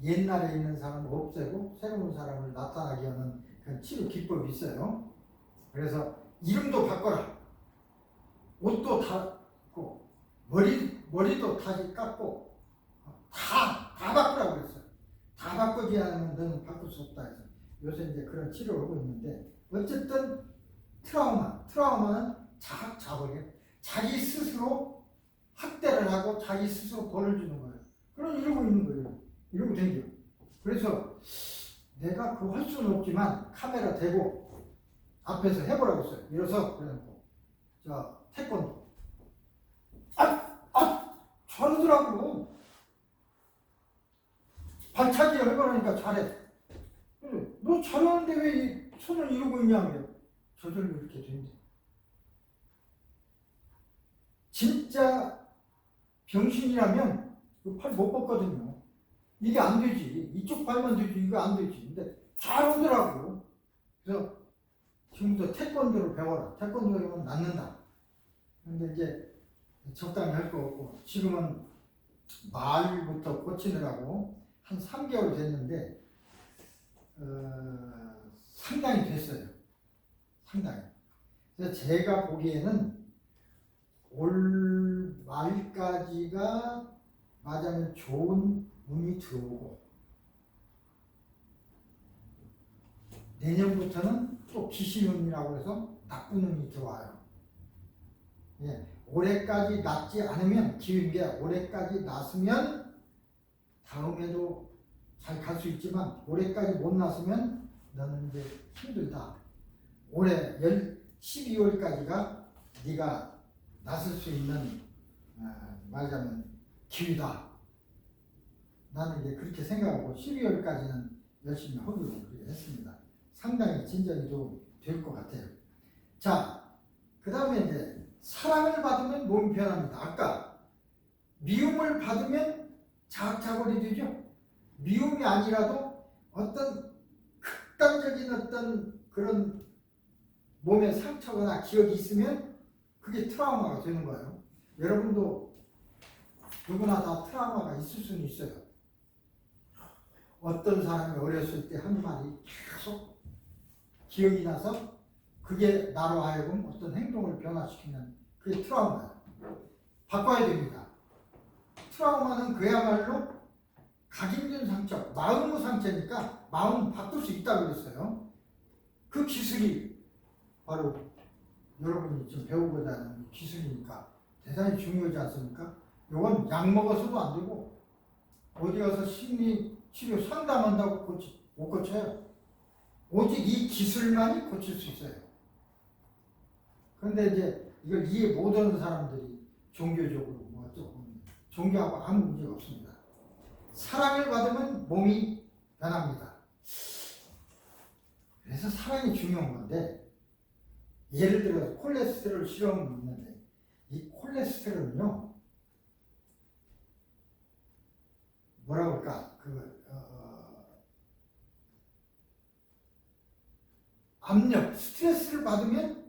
옛날에 있는 사람을 없애고 새로운 사람을 나타나게 하는 그런 치료 기법이 있어요. 그래서 이름도 바꿔라. 옷도 닦고 머리도 다시 깎고 다 바꾸라고 그랬어요. 다 바꾸지 않으면 너는 바꿀 수 없다 해서 요새 이제 그런 치료를 하고 있는데 어쨌든 트라우마는 자극, 자기 스스로 학대를 하고 자기 스스로 벌을 주는 거예요. 그럼 이러고 있는 거예요. 이러고 댕겨. 그래서 내가 그거 할 수는 없지만 카메라 대고 앞에서 해보라고 했어요. 일어서 그래놓고 태권도. 잘하더라고. 발차기 해보라니까 잘해. 너 잘하는데 왜 손을 이러고 있냐고요. 저절로 이렇게 된대. 진짜 병신이라면 그 팔 못 뻗거든요. 이게 안 되지. 이쪽 발만 되지. 이거 안 되지. 근데 잘하더라고. 그래서 지금부터 태권도를 배워라. 태권도 배우면 낫는다. 근데 이제 적당히 할 거 없고 지금은 말부터 고치느라고 한 3개월 됐는데 상당히 됐어요. 상당히. 그래서 제가 보기에는 올 말까지가 맞으면 좋은 운이 들어오고 내년부터는 또 귀신운이라고 해서 나쁜 운이 들어와요. 예, 올해까지 낫지 않으면 기운 게 올해까지 낫으면 다음에도 잘 갈 수 있지만 올해까지 못 낫으면 너는 이제 힘들다. 올해 12월까지가 네가 나설 수 있는 말하자면 기회다. 나는 이제 그렇게 생각하고 12월까지는 열심히 하기로 그렇게 했습니다. 상당히 진전이 좀 될 것 같아요. 자, 그 다음에 이제 사랑을 받으면 몸이 변합니다. 아까 미움을 받으면 자학자골이 되죠. 미움이 아니라도 어떤 극단적인 어떤 그런 몸에 상처거나 기억이 있으면 그게 트라우마가 되는 거예요. 여러분도 누구나 다 트라우마가 있을 수는 있어요. 어떤 사람이 어렸을 때 한 말이 계속 기억이 나서 그게 나로 하여금 어떤 행동을 변화시키는 그게 트라우마예요. 바꿔야 됩니다. 트라우마는 그야말로 각인된 상처, 마음의 상처니까 마음 바꿀 수 있다고 그랬어요. 그 기술이 바로 여러분이 지금 배우고자 하는 기술이니까 대단히 중요하지 않습니까? 이건 약 먹어서도 안 되고 어디 가서 심리 치료 상담한다고 못 고쳐요. 오직 이 기술만이 고칠 수 있어요. 그런데 이제 이걸 이해 못하는 사람들이 종교적으로 뭐 조금 종교하고 아무 문제가 없습니다. 사랑을 받으면 몸이 변합니다. 그래서 사랑이 중요한 건데 예를 들어서 콜레스테롤 실험이 있는데 이 콜레스테롤은요 뭐라고 할까 압력, 스트레스를 받으면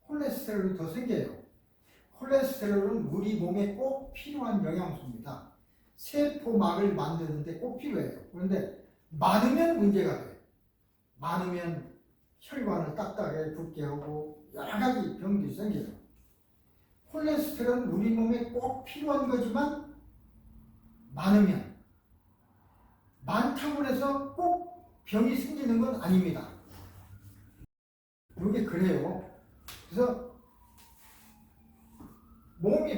콜레스테롤이 더 생겨요. 콜레스테롤은 우리 몸에 꼭 필요한 영양소입니다. 세포막을 만드는데 꼭 필요해요. 그런데 많으면 문제가 돼요. 많으면 혈관을 딱딱하게 붓게 하고 여러 가지 병들이 생겨요. 콜레스테롤은 우리 몸에 꼭 필요한 거지만 많으면 많다고 해서 꼭 병이 생기는 건 아닙니다. 이게 그래요. 그래서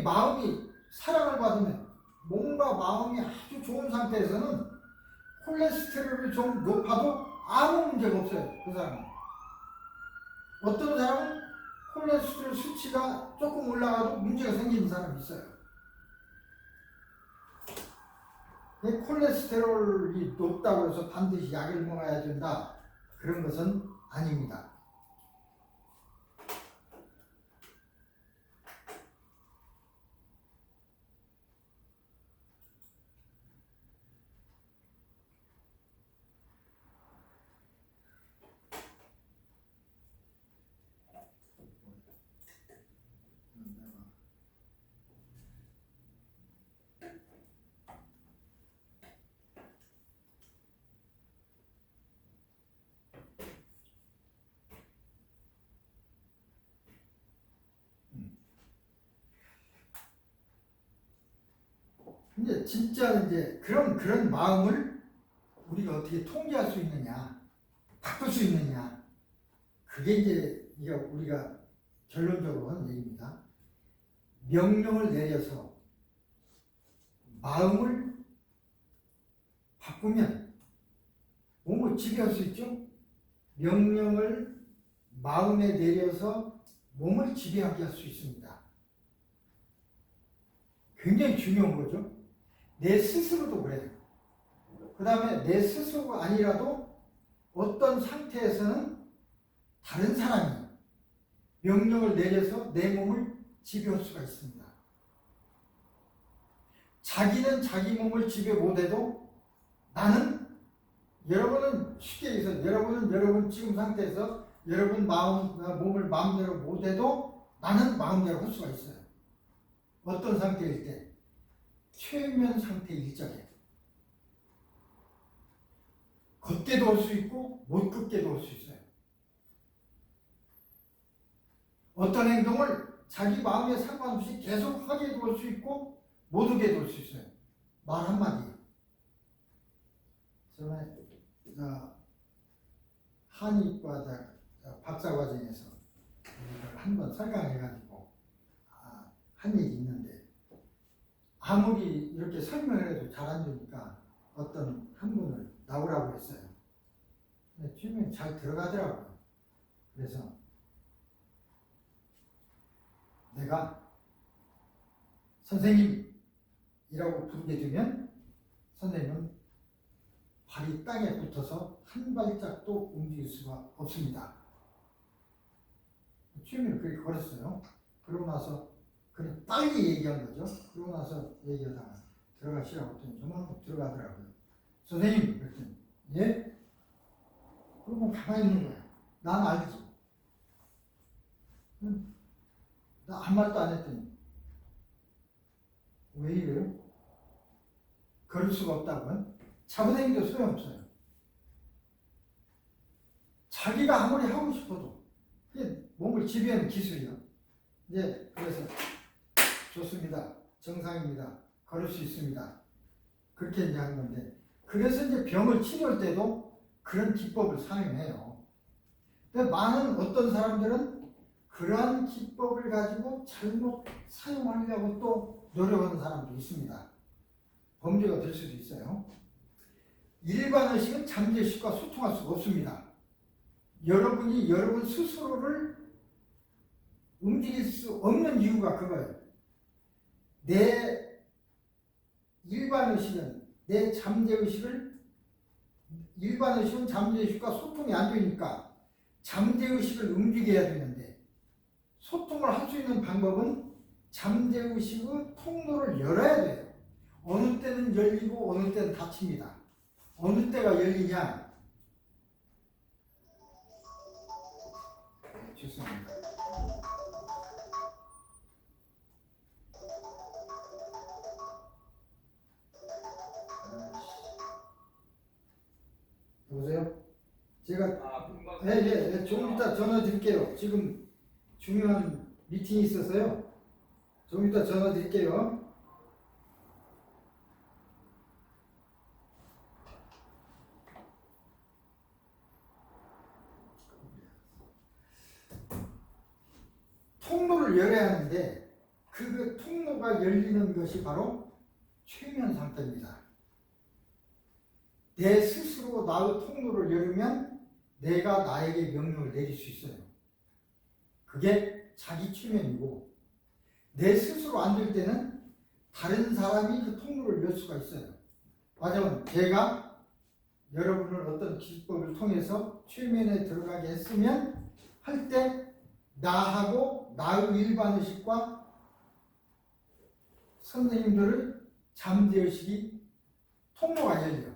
마음이 사랑을 받으면 몸과 마음이 아주 좋은 상태에서는 콜레스테롤이 좀 높아도 아무 문제가 없어요. 그 사람은. 어떤 사람은 콜레스테롤 수치가 조금 올라가도 문제가 생기는 사람이 있어요. 콜레스테롤이 높다고 해서 반드시 약을 먹어야 된다. 그런 것은 아닙니다. 근데 진짜 이제 그런 마음을 우리가 어떻게 통제할 수 있느냐, 바꿀 수 있느냐, 그게 이제 우리가 결론적으로 하는 얘기입니다. 명령을 내려서 마음을 바꾸면 몸을 지배할 수 있죠. 명령을 마음에 내려서 몸을 지배하게 할 수 있습니다. 굉장히 중요한 거죠. 내 스스로도 그래요. 그 다음에 내 스스로가 아니라도 어떤 상태에서는 다른 사람이 명령을 내려서 내 몸을 지배할 수가 있습니다. 자기는 자기 몸을 지배 못해도 나는 여러분은 쉽게 얘기해서 여러분은 여러분 지금 상태에서 여러분 몸을 마음대로 못해도 나는 마음대로 할 수가 있어요. 어떤 상태일 때? 최면 상태일 적에 걷게도 할 수 있고 못 걷게도 할 수 있어요. 어떤 행동을 자기 마음에 상관없이 계속 하게도 할 수 있고 못 하게도 할 수 있어요. 말 한마디. 저번에 한의과 박사과정에서 이걸 한번 설명해가지고 한 얘기 있는데 아무리 이렇게 설명을 해도 잘 안 되니까 어떤 한 분을 나오라고 했어요. 최면이 잘 들어가더라고요. 그래서 내가 선생님이라고 부르게 되면 선생님은 발이 땅에 붙어서 한 발짝도 움직일 수가 없습니다. 최면을 그렇게 걸었어요. 그러고 나서 그냥 빨리 얘기한 거죠. 그러고 나서 얘기하다가 들어가시라고 했더니 저만 들어가더라고요. 선생님 그랬더니 예? 그러고 가만히 있는 거야. 난 알지. 나 한 말도 안 했더니 왜 이래요? 걸을 수가 없다고요? 잡아당겨도 소용없어요. 자기가 아무리 하고 싶어도 그게 몸을 지배하는 기술이요. 이제 그래서 좋습니다. 정상입니다. 걸을 수 있습니다. 그렇게 이제 하는 건데 그래서 이제 병을 치료할 때도 그런 기법을 사용해요. 근데 많은 어떤 사람들은 그러한 기법을 가지고 잘못 사용하려고 또 노력하는 사람도 있습니다. 범죄가 될 수도 있어요. 일반 의식은 잠재의식과 소통할 수가 없습니다. 여러분이 여러분 스스로를 움직일 수 없는 이유가 그거예요. 내 일반 의식은 내 잠재의식은 잠재의식과 소통이 안 되니까 잠재의식을 움직여야 되는데 소통을 할 수 있는 방법은 잠재의식의 통로를 열어야 돼요. 어느 때는 열리고 어느 때는 닫힙니다. 어느 때가 열리냐? 좋습니다. 여보세요? 제가 조금 이따 전화 드릴게요. 지금 중요한 미팅이 있어서요. 좀 이따 전화 드릴게요. 통로를 열어야 하는데 그 통로가 열리는 것이 바로 최면 상태입니다. 내 스스로 나의 통로를 열으면 내가 나에게 명령을 내릴 수 있어요. 그게 자기 최면이고 내 스스로 안 될 때는 다른 사람이 그 통로를 열 수가 있어요. 맞아요. 제가 여러분을 어떤 기법을 통해서 최면에 들어가게 했으면 할 때 나하고 나의 일반의식과 선생님들의 잠재의식이 통로가 열려요.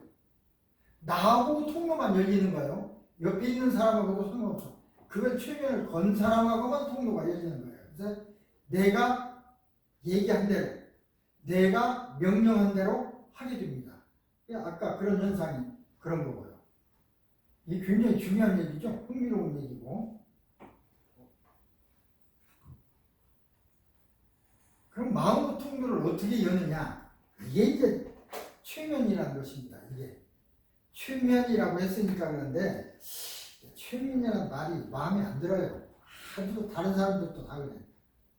나하고 통로만 열리는 거예요. 옆에 있는 사람하고도 상관없어. 그걸 최면을 건 사람하고만 통로가 열리는 거예요. 그래서 내가 얘기한 대로, 내가 명령한 대로 하게 됩니다. 아까 그런 현상이 그런 거고요. 이게 굉장히 중요한 얘기죠. 흥미로운 얘기고. 그럼 마음의 통로를 어떻게 여느냐? 이게 이제 최면이라는 것입니다. 이게 최면이라고 했으니까 그런데 최면이라는 말이 마음에 안 들어요. 아주 다른 사람들도 다 그래.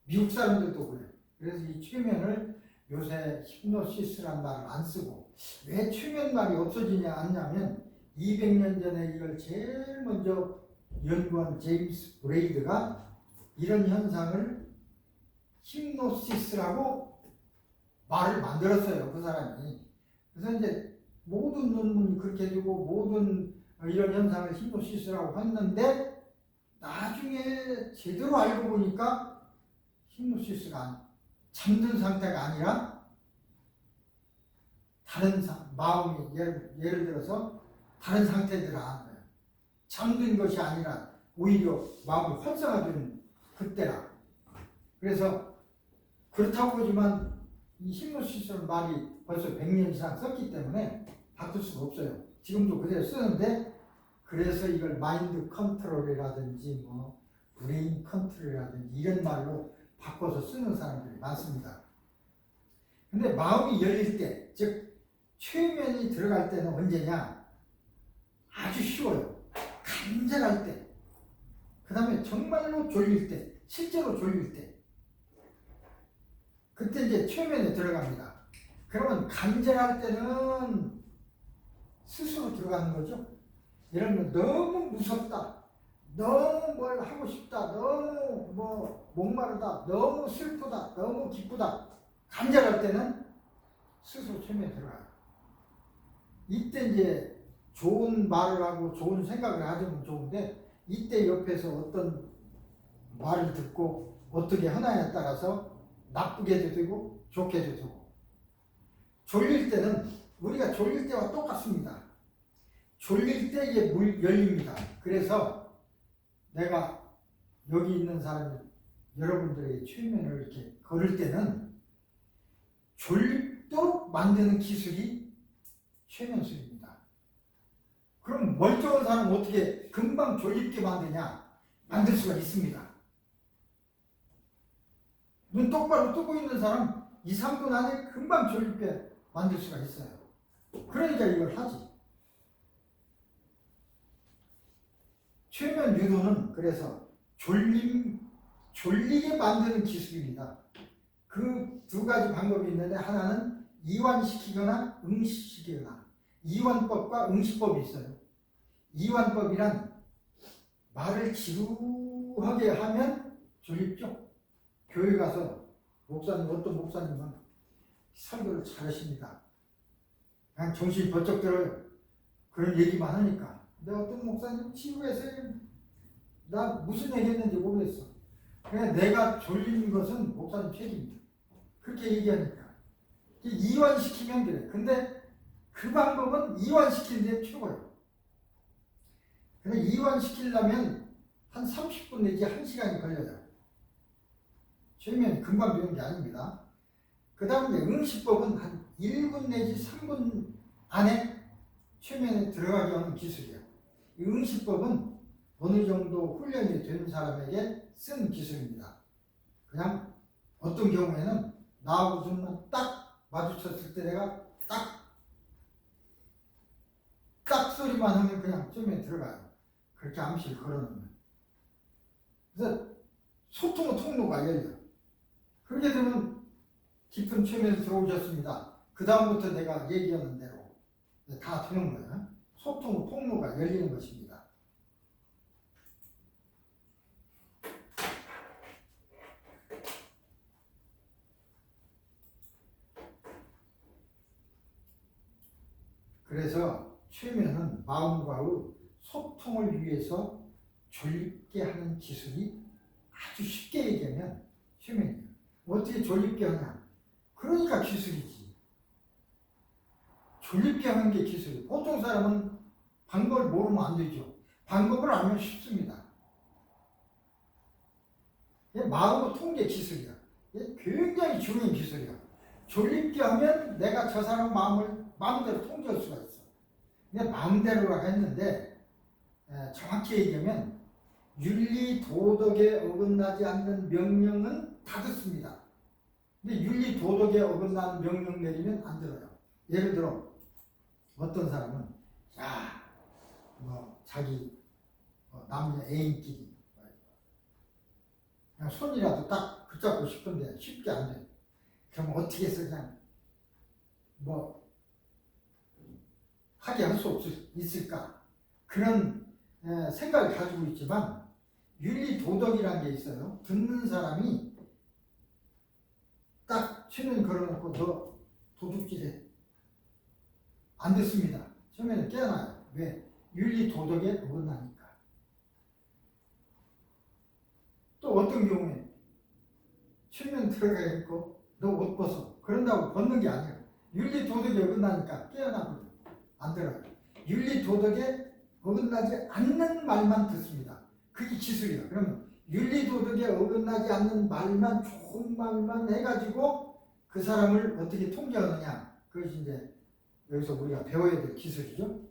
미국 사람들도 그래요. 그래서 이 최면을 요새 히프노시스란 말을 안 쓰고 왜 최면 말이 없어지냐 않냐면 200년 전에 이걸 제일 먼저 연구한 제임스 브레이드가 이런 현상을 히프노시스라고 말을 만들었어요. 그 사람이. 그래서 이제 모든 논문이 그렇게 되고 모든 이런 현상을 히프노시스라고 했는데 나중에 제대로 알고 보니까 히프노시스가 잠든 상태가 아니라 다른 마음이 예를 들어서 다른 상태들을 아는 거예요. 잠든 것이 아니라 오히려 마음이 활성화되는 그때라. 그래서 그렇다고 보지만 이 히프노시스라는 말이 벌써 100년 이상 썼기 때문에 바꿀 수가 없어요. 지금도 그대로 쓰는데 그래서 이걸 마인드 컨트롤이라든지 뭐 브레인 컨트롤이라든지 이런 말로 바꿔서 쓰는 사람들이 많습니다. 근데 마음이 열릴 때, 즉 최면이 들어갈 때는 언제냐? 아주 쉬워요. 간절할 때, 그 다음에 정말로 졸릴 때, 실제로 졸릴 때, 그때 이제 최면에 들어갑니다. 그러면 간절할 때는 스스로 들어가는 거죠. 이런 거 너무 무섭다, 너무 뭘 하고 싶다, 너무 뭐 목마르다, 너무 슬프다, 너무 기쁘다 간절할 때는 스스로 최면에 들어가요. 이때 이제 좋은 말을 하고 좋은 생각을 하면 좋은데, 이때 옆에서 어떤 말을 듣고 어떻게 하나에 따라서 나쁘게도 되고 좋게도 되고. 졸릴 때는 우리가 졸릴 때와 똑같습니다. 졸릴 때 이게 물 열립니다. 그래서 내가 여기 있는 사람이 여러분들의 최면을 이렇게 걸을 때는 졸도록 만드는 기술이 최면술입니다. 그럼 멀쩡한 사람 어떻게 금방 졸립게 만드냐? 만들 수가 있습니다. 눈 똑바로 뜨고 있는 사람 2, 3분 안에 금방 졸립게 만들 수가 있어요. 그러니까 이걸 하지. 최면 유도는 그래서 졸리게 만드는 기술입니다. 그 두 가지 방법이 있는데, 하나는 이완시키거나 응시시키거나, 이완법과 응시법이 있어요. 이완법이란 말을 지루하게 하면 졸립죠. 교회 가서 목사님, 어떤 목사님은 설교를 잘하십니다. 그냥 정신이 번쩍 들어요. 그런 얘기만 하니까. 근데 어떤 목사님 지루해서 나 무슨 얘기 했는지 모르겠어. 그냥 내가 졸리는 것은 목사님 책임이다. 그렇게 얘기하니까. 이완시키면 그래. 근데 그 방법은 이완시키는 데 최고예요. 근데 이완시키려면 한 30분 내지 1시간이 걸려요. 최면이 금방 되는 게 아닙니다. 그 다음에 응시법은 한 1분 내지 3분 안에 최면에 들어가게 하는 기술이에요. 이 응시법은 어느 정도 훈련이 된 사람에게 쓴 기술입니다. 그냥 어떤 경우에는 나하고 눈만 딱 마주쳤을 때 내가 딱 소리만 하면 그냥 최면에 들어가요. 그렇게 암시를 걸어놓으면. 그래서 소통의 통로가 열려요. 그렇게 되면 깊은 최면에 들어오셨습니다. 그 다음부터 내가 얘기하는 대로 다 되는 거예요. 소통의 통로가 열리는 것입니다. 그래서 최면은 마음과의 소통을 위해서 졸립게 하는 기술이, 아주 쉽게 얘기하면 최면이에요. 어떻게 졸립게 하냐? 그러니까 기술이지. 졸립게 하는 게 기술이에요. 보통 사람은 방법을 모르면 안 되죠. 방법을 알면 쉽습니다. 이게 마음의 통제 기술이야. 이게 굉장히 중요한 기술이야. 졸립게 하면 내가 저 사람 마음을 마음대로 통제할 수가 있어. 근데 마음대로라고 했는데, 정확히 얘기하면 윤리 도덕에 어긋나지 않는 명령은 다 듣습니다. 근데 윤리 도덕에 어긋나는 명령 내리면 안 들어요. 예를 들어 어떤 사람은 자기 남녀 애인끼리 그냥 손이라도 딱 붙잡고 싶은데 쉽게 안 돼. 그럼 어떻게 해서 그냥 하게 할 수 있을까? 그런 생각을 가지고 있지만, 윤리 도덕이라는 게 있어요. 듣는 사람이 딱 최면 걸어놓고 너 도둑질해. 안 듣습니다. 처음에는 깨어나요. 왜? 윤리 도덕에 어긋나니까. 또 어떤 경우에 최면 들어가 있고 너 옷 벗어. 그런다고 벗는 게 아니에요. 윤리 도덕에 어긋나니까 깨어나거든요. 안 들어요. 윤리 도덕에 어긋나지 않는 말만 듣습니다. 그게 기술이에요. 그러면 윤리 도덕에 어긋나지 않는 말만, 좋은 말만 해가지고 그 사람을 어떻게 통제하느냐. 그것이 이제 여기서 우리가 배워야 될 기술이죠.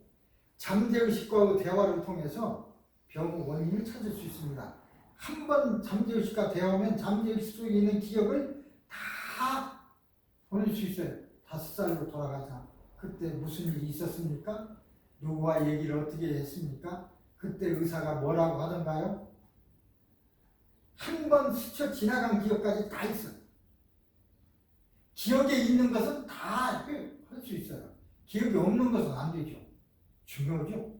잠재의식과의 대화를 통해서 병의 원인을 찾을 수 있습니다. 한 번 잠재의식과 대화하면 잠재의식 속에 있는 기억을 다 보낼 수 있어요. 5살로 돌아가자. 그때 무슨 일이 있었습니까? 누구와 얘기를 어떻게 했습니까? 그때 의사가 뭐라고 하던가요? 한 번 스쳐 지나간 기억까지 다 있어요. 기억에 있는 것은 다 할 수 있어요. 기억이 없는 것은 안 되죠. 중요하죠.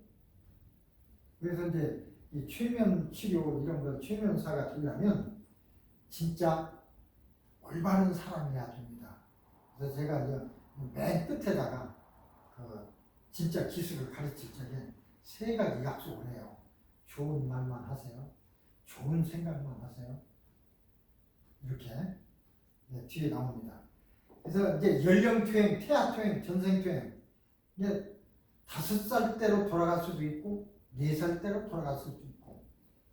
그래서 이제 이 최면 치료 이런 거 최면사가 되려면 진짜 올바른 사람이어야 됩니다. 그래서 제가 이제 맨 끝에다가 그 진짜 기술을 가르칠 적에 세 가지 약속을 해요. 좋은 말만 하세요. 좋은 생각만 하세요. 이렇게 뒤에 나옵니다. 그래서 이제 연령투행, 태아투행, 전생투행 이제 5살 때로 돌아갈 수도 있고 4살 때로 돌아갈 수도 있고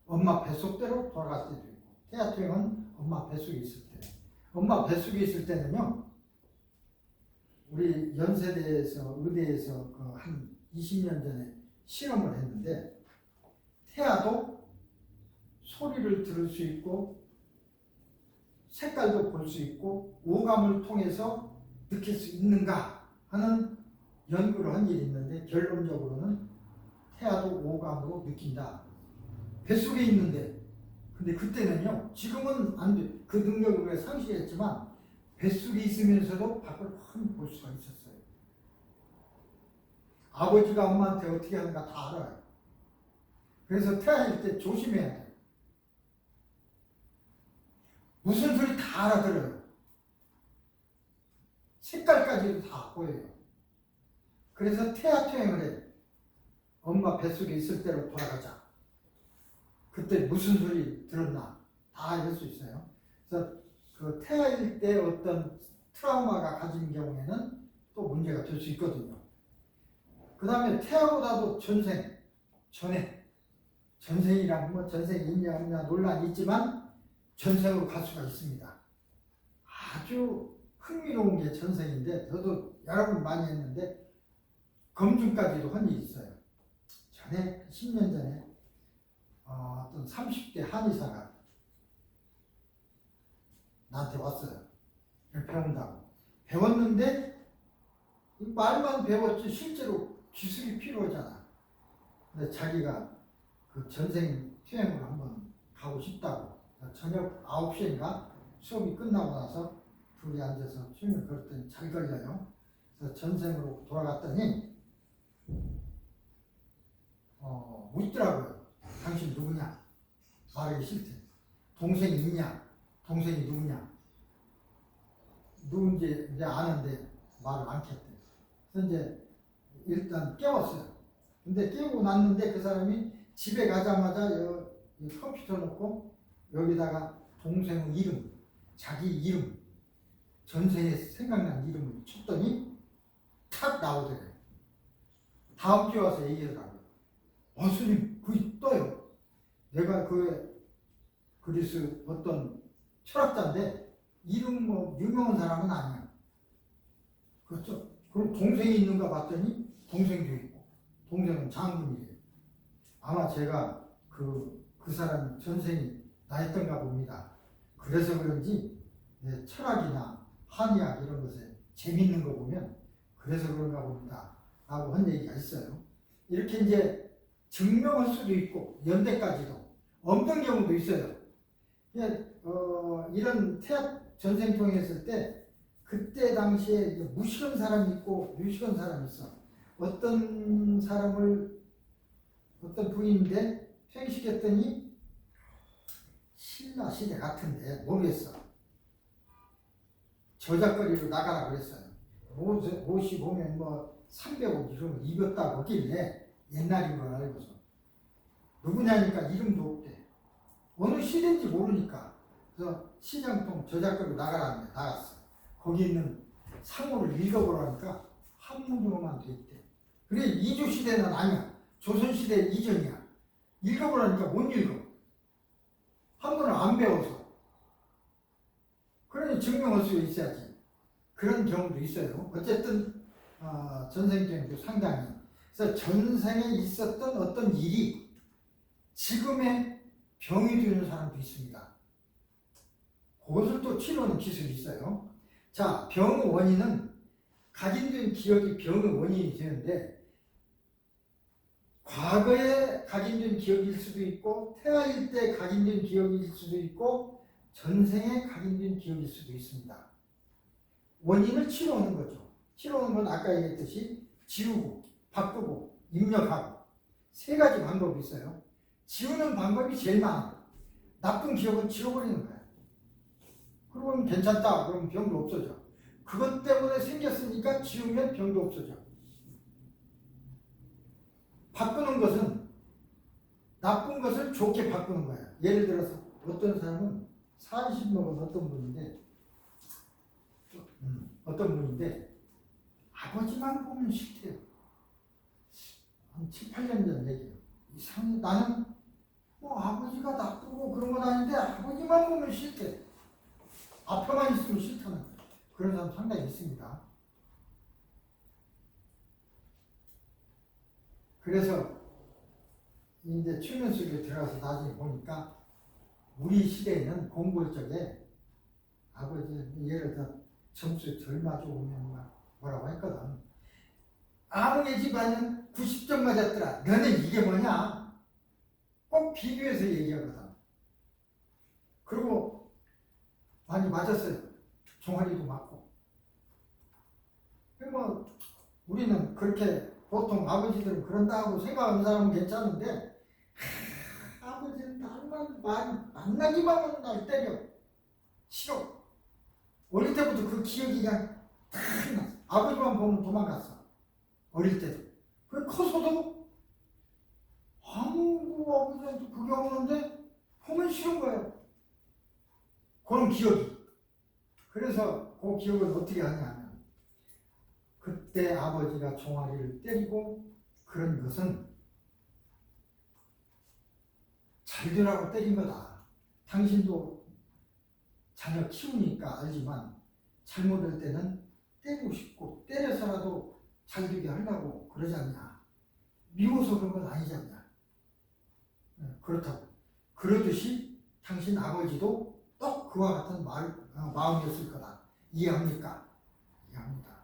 엄마 뱃속대로 돌아갈 수도 있고 태아투행은 엄마 뱃속에 있을 때 엄마 뱃속에 있을 때는요 우리 연세대에서 의대에서 그 한 20년 전에 실험을 했는데 태아도 소리를 들을 수 있고 색깔도 볼 수 있고 오감을 통해서 느낄 수 있는가 하는 연구를 한 일이 있는데 결론적으로는 태아도 오감으로 느낀다. 뱃속에 있는데 근데 그때는요 지금은 안 돼. 그 능력을 왜 상실했지만 뱃속에 있으면서도 밖을 훤히 볼 수가 있었어요. 아버지가 엄마한테 어떻게 하는가 다 알아요. 그래서 태아일 때 조심해야 돼요. 무슨 소리 다 알아들어요. 색깔까지도 다 보여요. 그래서 태아투행을 해. 엄마 뱃속에 있을 때로 돌아가자. 그때 무슨 소리 들었나 다 알 수 있어요. 그래서 그 태아일 때 어떤 트라우마가 가진 경우에는 또 문제가 될 수 있거든요. 그 다음에 태아보다도 전생이랑 뭐 전생이 있냐 없냐 논란이 있지만 전생으로 갈 수가 있습니다. 아주 흥미로운 게 전생인데 저도 여러 번 많이 했는데 검증까지도 한 일이 있어요. 전에 10년 전에 어떤 30대 한의사가 나한테 왔어요. 배운다고. 배웠는데 말만 배웠지 실제로 기술이 필요하잖아. 근데 자기가 그 전생 투행으로 한번 가고 싶다고. 저녁 9시인가 수업이 끝나고 나서 둘이 앉아서 수행을 걸었더니 잘 걸려요. 그래서 전생으로 돌아갔더니 묻더라고요. 당신 누구냐? 말하기 싫대. 동생이 있냐? 동생이 누구냐? 누군지 이제 아는데 말을 안 켰대. 그래서 이제 일단 깨웠어요. 근데 깨우고 났는데 그 사람이 집에 가자마자 컴퓨터 놓고 여기다가 동생의 이름, 자기 이름, 전생에 생각난 이름을 쳤더니 탁 나오더래요. 다음 주에 와서 얘기하더라고요. 스님, 그게 떠요. 내가 그 그리스 어떤 철학자인데 이름 뭐 유명한 사람은 아니야. 그렇죠? 그럼 동생이 있는가 봤더니 동생도 있고 동생은 장군이에요. 아마 제가 그 사람 전생이 나였던가 봅니다. 그래서 그런지 철학이나 한의학 이런 것에 재밌는 거 보면 그래서 그런가 봅니다. 라고 한 얘기가 있어요. 이렇게 이제 증명할 수도 있고 연대까지도 없는 경우도 있어요. 이런 태아 전생통에 했을 때 그때 당시에 무식한 사람이 있고 유식한 사람이 있어. 어떤 사람을 어떤 부인인데 퇴행시켰더니 신라 시대 같은데 모르겠어. 저작거리로 나가라 그랬어요. 옷이 보면 뭐 300옷 이런 거 입었다고 하길래 옛날인 걸 알고서 누구냐니까 이름도 없대. 어느 시대인지 모르니까. 그래서 시장통 저작거리로 나가라는데 나갔어. 거기 있는 상호를 읽어보라니까 한문으로만 돼 있대. 그래 이주 시대는 아니야. 조선 시대 이전이야. 읽어보라니까 못 읽어. 한문을 안 배워서. 그러니 증명할 수 있어야지. 그런 경우도 있어요. 어쨌든 전생경도 상당히. 그래서 전생에 있었던 어떤 일이 지금의 병이 되는 사람도 있습니다. 그것을 또 치료하는 기술이 있어요. 자, 병의 원인은 각인된 기억이 병의 원인이 되는데 과거에 각인된 기억일 수도 있고 태아일 때 각인된 기억일 수도 있고 전생에 각인된 기억일 수도 있습니다. 원인을 치료하는 거죠. 치료하는 건 아까 얘기했듯이 지우고 바꾸고 입력하고 세 가지 방법이 있어요. 지우는 방법이 제일 많아. 나쁜 기억은 지워버리는 거야. 그러면 괜찮다. 그러면 병도 없어져. 그것 때문에 생겼으니까 지우면 병도 없어져. 바꾸는 것은 나쁜 것을 좋게 바꾸는 거야. 예를 들어서 어떤 사람은 40 먹은 어떤 분인데 아버지만 보면 싫대요. 한 7, 8년 전 얘기예요. 이상해. 나는 뭐 아버지가 나쁘고 그런 건 아닌데 아버지만 보면 싫대. 앞에만 있으면 싫다는 거예요. 그런 사람 상당히 있습니다. 그래서 이제 최면 속에 들어가서 나중에 보니까 우리 시대에는 공부할 적에 아버지 예를 들어 점수 덜 맞아오면 뭐라고 했거든. 아무의 집안은 90점 맞았더라. 너는 이게 뭐냐? 꼭 비교해서 얘기하거든. 그리고 많이 맞았어요. 종아리도 맞고. 뭐 우리는 그렇게 보통 아버지들은 그런다고 생각하는 사람은 괜찮은데 아버지는 날만 만나기만 하면 날 때려. 싫어. 어릴 때부터 그 기억이 그냥 다 났어. 아버지만 보면 도망갔어. 어릴 때도. 그 커서도 아무 아버지한테 그게 없는데 보면 싫은 거예요. 그런 기억이. 그래서 그 기억을 어떻게 하냐면 그때 아버지가 종아리를 때리고 그런 것은 잘 되라고 때린 거다. 당신도 자녀 키우니까 알지만 잘못할 때는 때리고 싶고 때려서라도 잘 되게 하려고 그러지 않냐. 미워서 그런 건 아니지 않냐. 그렇다고. 그러듯이 당신 아버지도 똑 그와 같은 마음이었을 거다. 이해합니까? 이해합니다.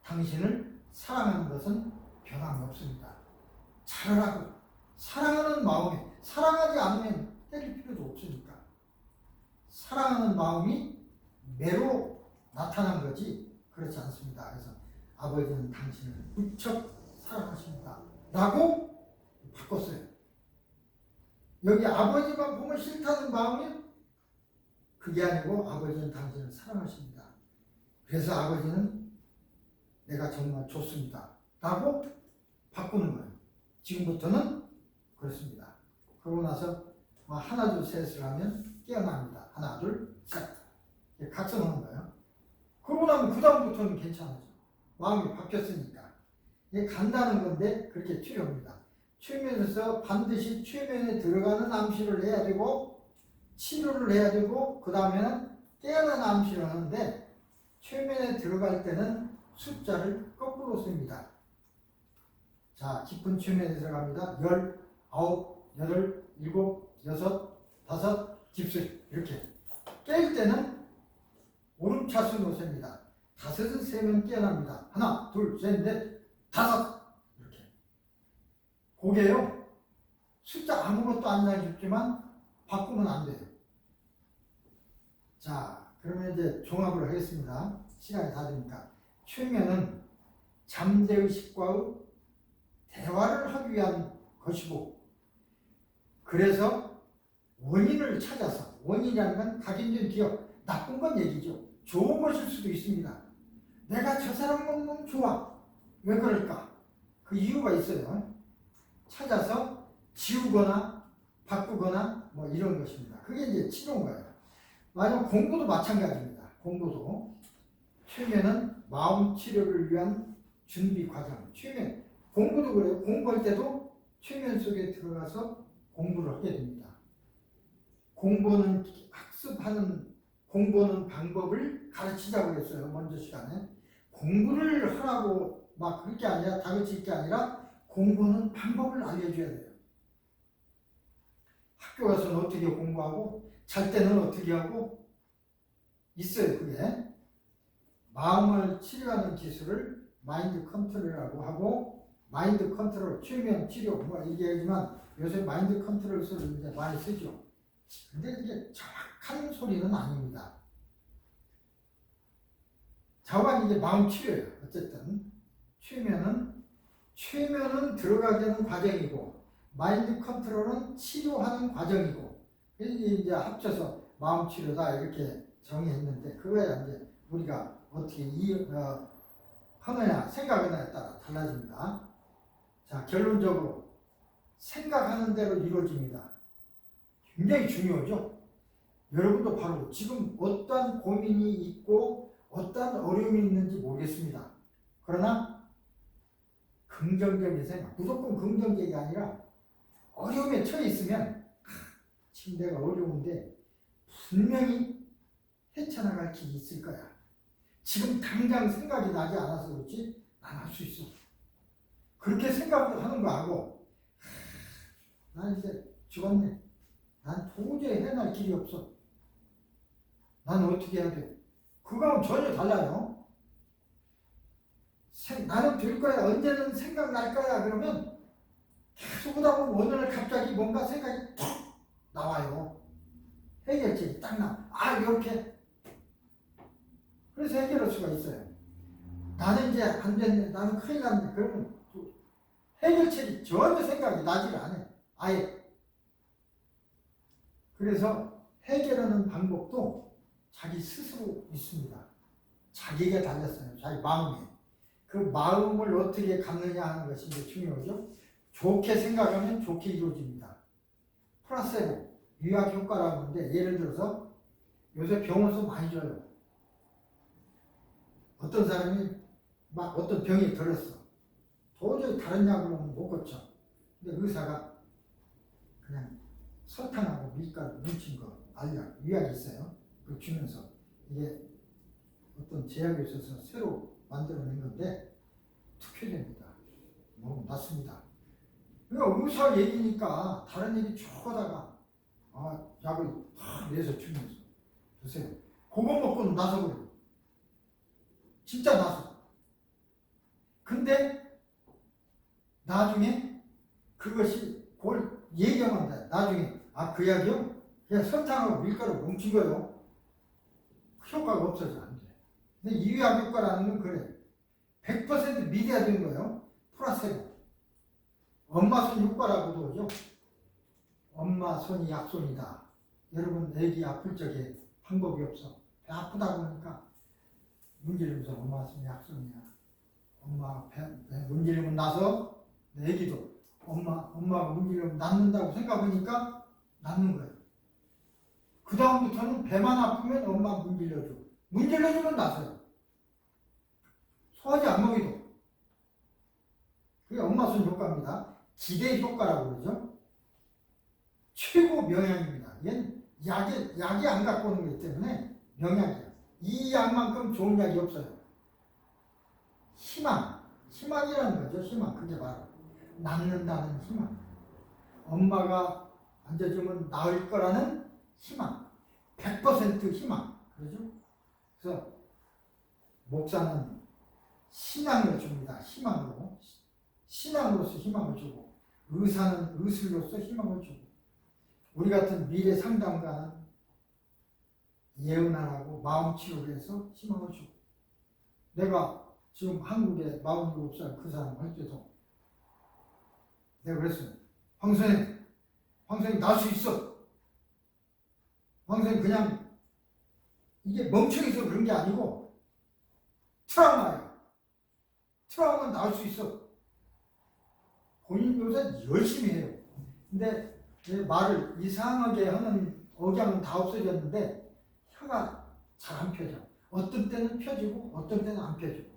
당신을 사랑하는 것은 변함없습니다. 잘하라고. 사랑하는 마음에 사랑하지 않으면 때릴 필요도 없으니까. 사랑하는 마음이 매로 나타난 거지 그렇지 않습니다. 그래서 아버지는 당신을 무척 사랑하십니다. 라고 바꿨어요. 여기 아버지만 보면 싫다는 마음이 그게 아니고 아버지는 당신을 사랑하십니다. 그래서 아버지는 내가 정말 좋습니다. 라고 바꾸는 거예요. 지금부터는 그렇습니다. 그러고 나서 하나 둘 셋을 하면 깨어납니다. 하나 둘 셋. 각성하는 거예요. 그러고 나면 그 다음부터는 괜찮아져. 마음이 바뀌었으니까. 이게 간다는 건데 그렇게 치료합니다. 최면에서 반드시 최면에 들어가는 암시를 해야 되고 치료를 해야 되고 그 다음에는 깨어난 암시를 하는데 최면에 들어갈 때는 숫자를 거꾸로 씁니다. 자, 깊은 최면에 들어갑니다. 19, 8, 7, 6, 5, 깊숙이 이렇게. 깰 때는 오름차순으로 셉니다. 5은 세면 깨어납니다. 하나, 둘, 셋, 넷, 5 이렇게. 그게요. 숫자 아무것도 안 나겠지만 바꾸면 안 돼요. 자, 그러면 이제 종합을 하겠습니다. 시간이 다 되니까. 최면은 잠재의식과의 대화를 하기 위한 것이고 그래서 원인을 찾아서 원인이라는 건 각인된 기억 나쁜 건 얘기죠. 좋은 것일 수도 있습니다. 내가 저 사람 너무 좋아. 왜 그럴까? 그 이유가 있어요. 찾아서 지우거나 바꾸거나 뭐 이런 것입니다. 그게 이제 치료인 거예요. 마지막 공부도 마찬가지입니다. 공부도 최면은 마음 치료를 위한 준비 과정. 최면 공부도 그래요. 공부할 때도 최면 속에 들어가서 공부를 하게 됩니다. 공부는 학습하는 공부하는 방법을 가르치자고 했어요. 먼저 시간에 공부를 하라고 막 그렇게 아니라 다그칠 게 아니라 공부하는 방법을 알려줘야 돼요. 학교 가서는 어떻게 공부하고 잘 때는 어떻게 하고 있어요. 그게 마음을 치료하는 기술을 마인드 컨트롤이라고 하고 마인드 컨트롤, 최면 치료 뭐 얘기하지만 요새 마인드 컨트롤 소리를 이제 많이 쓰죠. 근데 이게 정확한 소리는 아닙니다. 자완 이게 마음 치료예요. 어쨌든 최면은 최면은 들어가게 되는 과정이고 마인드 컨트롤은 치료하는 과정이고 이게 이제 합쳐서 마음 치료다 이렇게 정의했는데 그거야 이제 우리가 어떻게 하느냐 생각하느냐에 따라 달라집니다. 자, 결론적으로 생각하는 대로 이루어집니다. 굉장히 중요하죠. 여러분도 바로 지금 어떠한 고민이 있고 어떠한 어려움이 있는지 모르겠습니다. 그러나 긍정적인 생각, 무조건 긍정적이 아니라 어려움에 처해 있으면 지금 내가 어려운데 분명히 헤쳐나갈 길이 있을 거야. 지금 당장 생각이 나지 않아서 그렇지 난 할 수 있어. 그렇게 생각하는 거하고 난 이제 죽었네. 난 도저히 해낼 길이 없어. 난 어떻게 해야 돼? 그거하고 전혀 달라요. 나는 될 거야. 언제는 생각날 거야. 그러면 계속 하다 보면 어느 날 갑자기 뭔가 생각이 툭 나와요. 해결책이 딱 나와. 아, 이렇게. 그래서 해결할 수가 있어요. 나는 이제 안 됐네. 나는 큰일 났네. 그러면 해결책이 전혀 생각이 나지가 않아요. 아예. 그래서 해결하는 방법도 자기 스스로 있습니다. 자기가 달렸어요. 자기 마음에. 그 마음을 어떻게 갖느냐 하는 것이 이제 중요하죠. 좋게 생각하면 좋게 이루어집니다. 플라세보, 유약 효과라고 하는데 예를 들어서 요새 병원에서 많이 줘요. 어떤 사람이 막 어떤 병이 들었어. 도저히 다른 약으로는 못 고쳐. 근데 의사가 그냥 설탕하고 밀가루 뭉친 거, 알약, 유약이 있어요. 그걸 주면서 이게 어떤 제약이 있어서 새로 만들어낸 건데 투표됩니다. 너무 낫습니다. 그러니까 의사 얘기니까 다른 얘기 쭉 하다가 약을 내서 주면서 드세요. 그거 먹고는 나서버려. 진짜 나서. 근데 나중에 그것이 그걸 얘기하면 돼. 나중에 그 약이요? 그냥 설탕하고 밀가루 뭉친 거요. 효과가 없어져 안 돼. 근데 이유약 효과라는 건 그래. 100% 믿어야 되는 거예요. 플라세보. 엄마 손 효과라고도 하죠. 엄마 손이 약손이다. 여러분 애기 아플 적에 방법이 없어. 배 아프다 보니까 문지르면서 엄마 손이 약손이야. 엄마 배 문지르면 나서 애기도 엄마가 문지르면 낫는다고 생각하니까 낫는 거예요. 그 다음부터는 배만 아프면 엄마 문질러줘. 문질러주면 나서요. 소화제 안 먹이도. 그게 엄마 손 효과입니다. 기대 효과라고 그러죠. 최고 명약입니다. 이건 약이 안 갖고 오는 거기 때문에 명약이에요. 이 약만큼 좋은 약이 없어요. 희망이라는 거죠. 희망. 그게 바로 낫는다는 희망. 엄마가 앉아주면 나을 거라는 희망. 100% 희망. 그러죠? 그래서 목사는 신앙을 줍니다. 희망으로. 신앙으로서 희망을 주고 의사는 의술로서 희망을 주고 우리 같은 미래 상담가는 예언하라고 마음치료를 해서 희망을 주고 내가 지금 한국에 47살 그 사람 할 때도 내가 그랬어요. 황선생 날 수 있어. 황선생 그냥 이게 멍청해서 그런 게 아니고 트라우마야. 트라우마는 나을 수 있어. 본인 요새 열심히 해요. 근데 말을 이상하게 하는 억양은 다 없어졌는데 혀가 잘 안 펴져. 어떤 때는 펴지고 어떤 때는 안 펴지고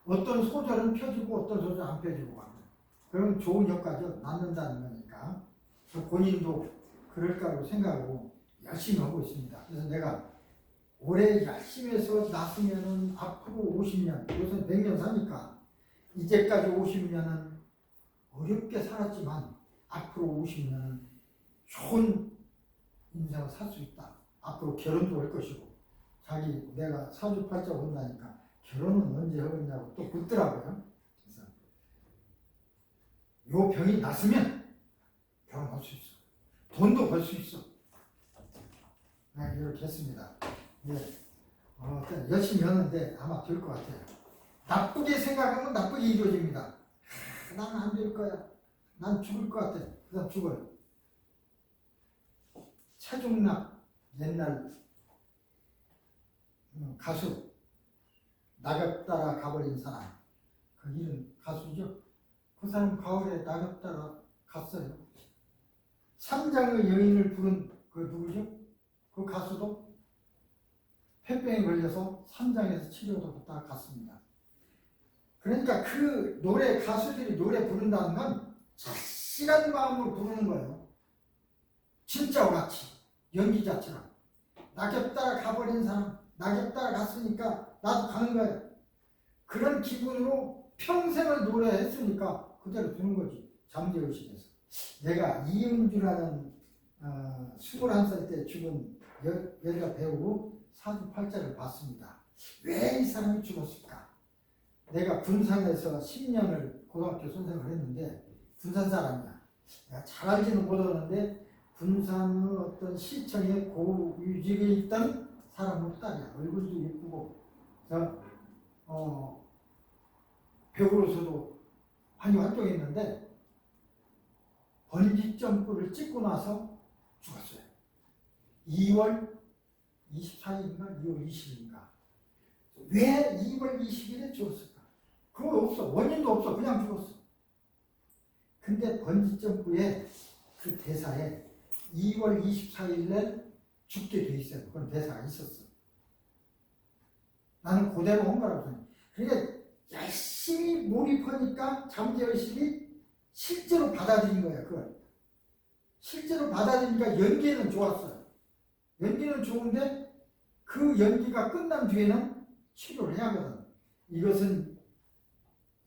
어떤 소절은 펴지고 어떤 소절은 안 펴지고 그럼 좋은 효과죠. 낫는다는 거니까. 본인도 그럴까라고 생각하고 열심히 하고 있습니다. 그래서 내가 올해 열심히 해서 낫으면은 앞으로 50년, 요새 100년 사니까 이제까지 50년은 어렵게 살았지만 앞으로 50년은 좋은 인생을 살 수 있다. 앞으로 결혼도 할 것이고 자기 내가 사주팔자 온다니까 결혼은 언제 하겠냐고 또 묻더라고요. 그래서 요 병이 났으면 결혼할 수 있어. 돈도 벌 수 있어. 이렇게 했습니다. 열심히 하는데 아마 될 것 같아요. 나쁘게 생각하면 나쁘게 이루어집니다. 난 안 될 거야. 난 죽을 것 같아. 그 사람 죽어요. 최종락 옛날 가수 낙엽 따라 가버린 사람 그 이름 가수죠. 그 사람 가을에 낙엽 따라 갔어요. 삼장의 여인을 부른 그 누구죠? 그 가수도 폐병에 걸려서 삼장에서 치료도 받다가 갔습니다. 그러니까 그 노래 가수들이 노래 부른다는 건 자신한 마음으로 부르는 거예요. 진짜와 같이 연기 자체랑 낙엽 따라 가버린 사람 낙엽 따라 갔으니까 나도 가는 거예요. 그런 기분으로 평생을 노래했으니까 그대로 되는 거지. 잠재의식에서 내가 이은주라는 21살 때 죽은 여자 배우 사주팔자를 봤습니다. 왜 이 사람이 죽었을까? 내가 군산에서 10년을 고등학교 선생을 했는데 군산 사람이야. 내가 잘 알지는 못하는데 군산의 어떤 시청에 고위직에 있던 사람의 딸이야. 얼굴도 예쁘고 그래서 배우로서도 많이 활동했는데 번지점프를 찍고 나서 죽었어요. 2월 24일인가 2월 20일인가. 왜 2월 20일에 죽었을까? 그거 없어. 원인도 없어. 그냥 죽었어. 근데 번지점프의 그 대사에 2월 24일에 죽게 돼 있어요. 그런 대사가 있었어. 나는 그대로 한 거라고 생각해. 그러니까 열심히 몰입하니까 잠재의식이 실제로 받아들인 거야. 그걸 실제로 받아들이니까 연기는 좋았어요. 연기는 좋은데 그 연기가 끝난 뒤에는 치료를 해야 하거든. 이것은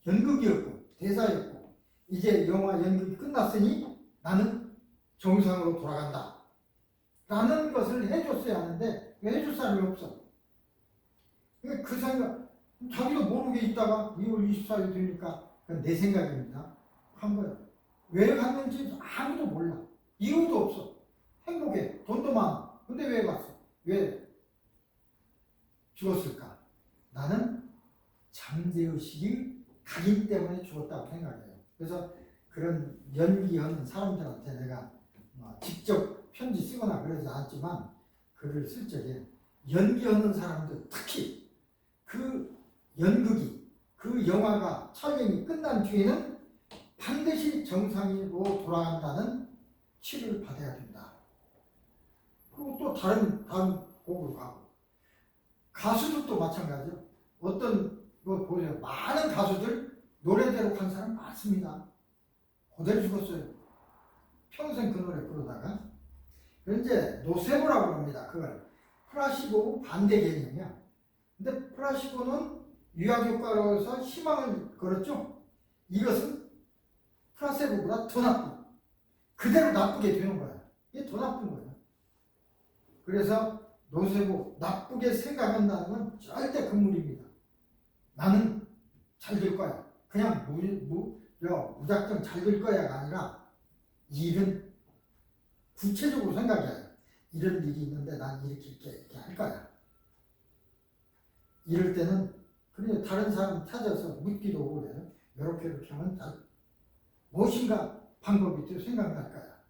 연극이었고 대사였고 이제 영화 연극이 끝났으니 나는 정상으로 돌아간다 라는 것을 해줬어야 하는데 왜 해줄 사람이 없어. 그 생각 자기도 모르게 있다가 2월 24일 되니까 그건 내 생각입니다. 한 거야. 왜 갔는지 아무도 몰라. 이유도 없어. 행복해. 돈도 많아. 근데 왜 갔어? 왜 죽었을까? 나는 잠재의식이 각인 때문에 죽었다고 생각해요. 그래서 그런 연기하는 사람들한테 내가 직접 편지 쓰거나 그러지 않지만 글을 쓸 적에 연기하는 사람들 특히 그 연극이 그 영화가 촬영이 끝난 뒤에는 반드시 정상으로 돌아간다는 치료를 받아야 된다. 그리고 또 다른 곡으로 가고 가수들도 마찬가지죠. 어떤 거 보세요. 많은 가수들 노래대로 간 사람 많습니다. 그대로 죽었어요. 평생 그 노래 부르다가 이제 노세보라고 합니다. 그걸 플라시보 반대 개념이야. 근데 플라시보는 유약효과로서 희망을 걸었죠. 이것은 플라세보보다 더 나쁜 그대로 나쁘게 되는 거야. 이게 더 나쁜 거야. 그래서 노세보 나쁘게 생각한다는 건 절대 금물입니다. 나는 잘 될 거야. 그냥 무작정 잘 될 거야가 아니라 일은 구체적으로 생각해야 이런 일이 있는데 난 이렇게 할 거야. 이럴 때는 그냥 다른 사람 찾아서 묻기도 오고 그래요. 이렇게 하면 무엇인가 방법이 또 생각날 거야.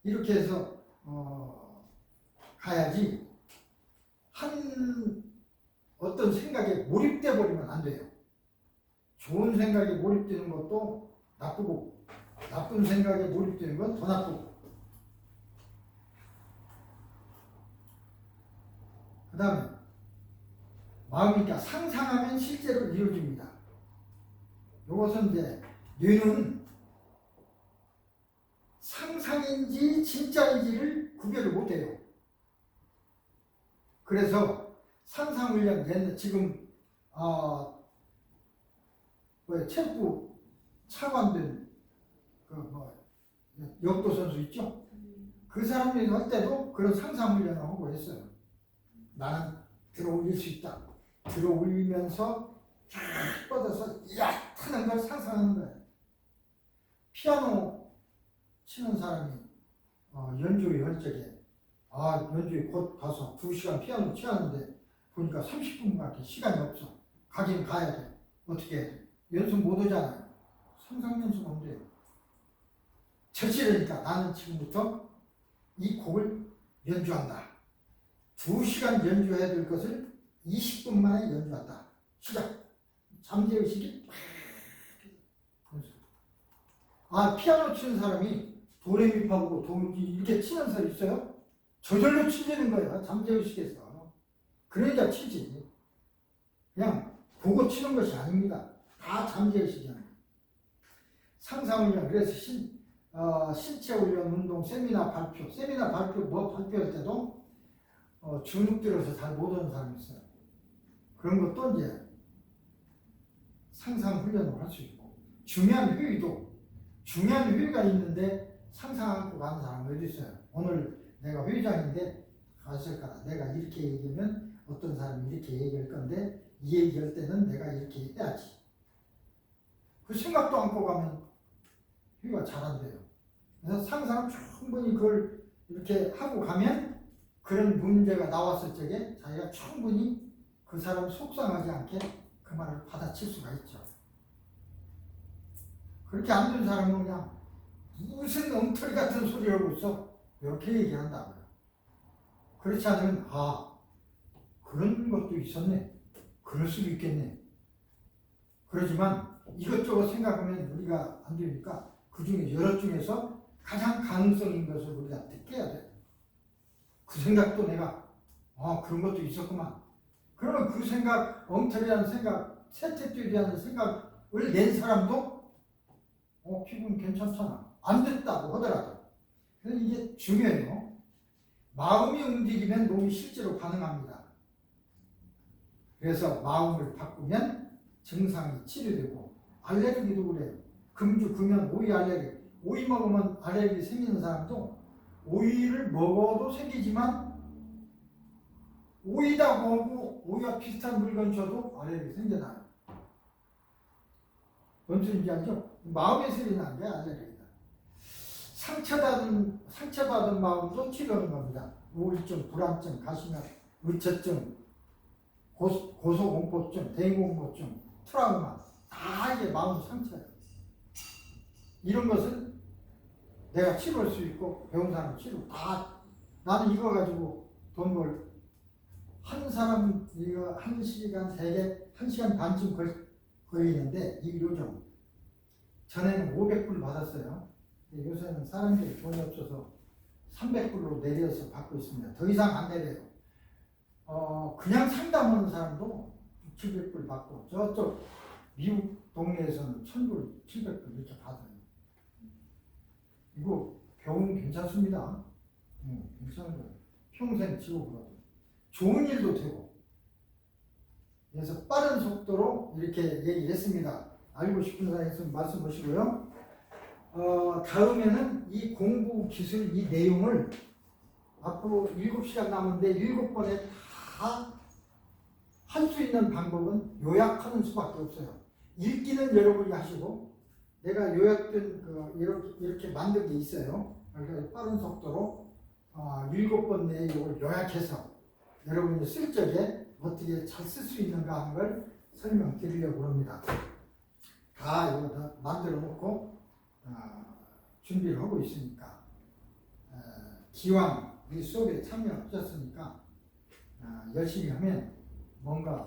이렇게 해서 가야지 한 어떤 생각에 몰입돼 버리면 안 돼요. 좋은 생각에 몰입되는 것도 나쁘고 나쁜 생각에 몰입되는 건 더 나쁘고. 그 다음에 마음이니까 상상하면 실제로 이루어집니다. 이것은 이제 뇌는 상상인지 진짜인지를 구별을 못해요. 그래서 상상훈련 옛날 지금 체육부 차관된 역도 선수 있죠? 그 사람이 할 때도 그런 상상훈련을 하고 했어요. 나는 들어올릴 수 있다. 들어올리면서 쫙 뻗어서 야 타는 걸 상상하는 거예요. 피아노 치는 사람이 연주회 할 적에 연주회 곧 가서 2시간 피아노 치는데 보니까 30분밖에 시간이 없어. 가긴 가야 돼. 어떻게 해야 돼? 연습 못 하잖아요. 상상 연습하면 돼요. 절실하니까 나는 지금부터 이 곡을 연주한다. 2시간 연주해야 될 것을 20분 만에 연주한다. 시작. 잠재의식이 피아노 치는 사람이 도레미파고 도 이렇게 치는 사람 있어요? 저절로 치는 거야. 잠재의식에서. 그러니까 치지. 그냥 보고 치는 것이 아닙니다. 다 잠재의식이야. 상상훈련. 그래서 신체 훈련 운동 세미나 발표 뭐 발표할 때도 주눅 들어서 잘 못 오는 사람이 있어요. 그런 것도 이제 상상 훈련을 할 수 있고, 중요한 회의가 있는데 상상 않고 가는 사람이 어디 있어요? 오늘 내가 회의장인데 갔을 거다. 내가 이렇게 얘기하면 어떤 사람이 이렇게 얘기할 건데 이 얘기할 때는 내가 이렇게 해야지. 그 생각도 않고 가면 회의가 잘 안 돼요. 그래서 상상을 충분히 그걸 이렇게 하고 가면 그런 문제가 나왔을 적에 자기가 충분히 그 사람 속상하지 않게 그 말을 받아칠 수가 있죠. 그렇게 안 된 사람은 그냥 무슨 엉터리 같은 소리 하고 있어. 이렇게 얘기한다고요. 그렇지 않으면 그런 것도 있었네. 그럴 수도 있겠네. 그러지만 이것저것 생각하면 우리가 안 되니까 그 중에 여러 중에서 가장 가능성 있는 것을 우리가 택해야 돼. 그 생각도 내가 그런 것도 있었구만. 그러면 그 생각, 엉터리한 생각, 세태죄리하는 생각을 낸 사람도 기분 괜찮잖아. 안 됐다고 하더라도. 그래서 이게 중요해요. 마음이 움직이면 몸이 실제로 반응합니다. 그래서 마음을 바꾸면 증상이 치료되고, 알레르기도 그래요. 금주, 금연, 오이 알레르기. 오이 먹으면 알레르기 생기는 사람도 오이를 먹어도 생기지만 오이다고 하고 오이와 비슷한 물건 줘도 알레르기 생겨나요. 뭔 소리인지 알죠? 마음의 소리 나는 게 알레르기다. 상처받은 마음도 치료하는 겁니다. 우울증, 불안증, 가시면, 의처증, 고소공포증, 대인공포증, 트라우마 다 이게 마음 상처예요. 이런 것을 내가 치료할 수 있고 배운 사람 치료 다. 나는 이거 가지고 돈 벌 한 사람 이거 1시간 대개 1시간 반쯤 걸리는데 이 요즘 전에는 500불 받았어요. 요새는 사람들이 돈이 없어서 300불로 내려서 받고 있습니다. 더 이상 안 내려요. 그냥 상담하는 사람도 700불 받고 저쪽 미국 동네에서는 1000불, 700불 이렇게 받아요. 이거 병은 괜찮습니다. 괜찮은 거예요. 평생 치료보다도 좋은 일도 되고. 그래서 빠른 속도로 이렇게 얘기를 했습니다. 알고 싶은 사람 있으면 말씀 보시고요. 다음에는 이 공부 기술 이 내용을 앞으로 7시간 남은데 7번에 다 할 수 있는 방법은 요약하는 수밖에 없어요. 읽기는 여러분이 하시고 내가 요약된 이렇게 만든 게 있어요. 그러니까 빠른 속도로 7번 내용을 요약해서 여러분이 쓸 적에 어떻게 잘 쓸 수 있는가 하는 걸 설명드리려고 합니다. 다 이거 다 만들어 놓고 준비를 하고 있으니까 기왕 이 수업에 참여하셨으니까 열심히 하면 뭔가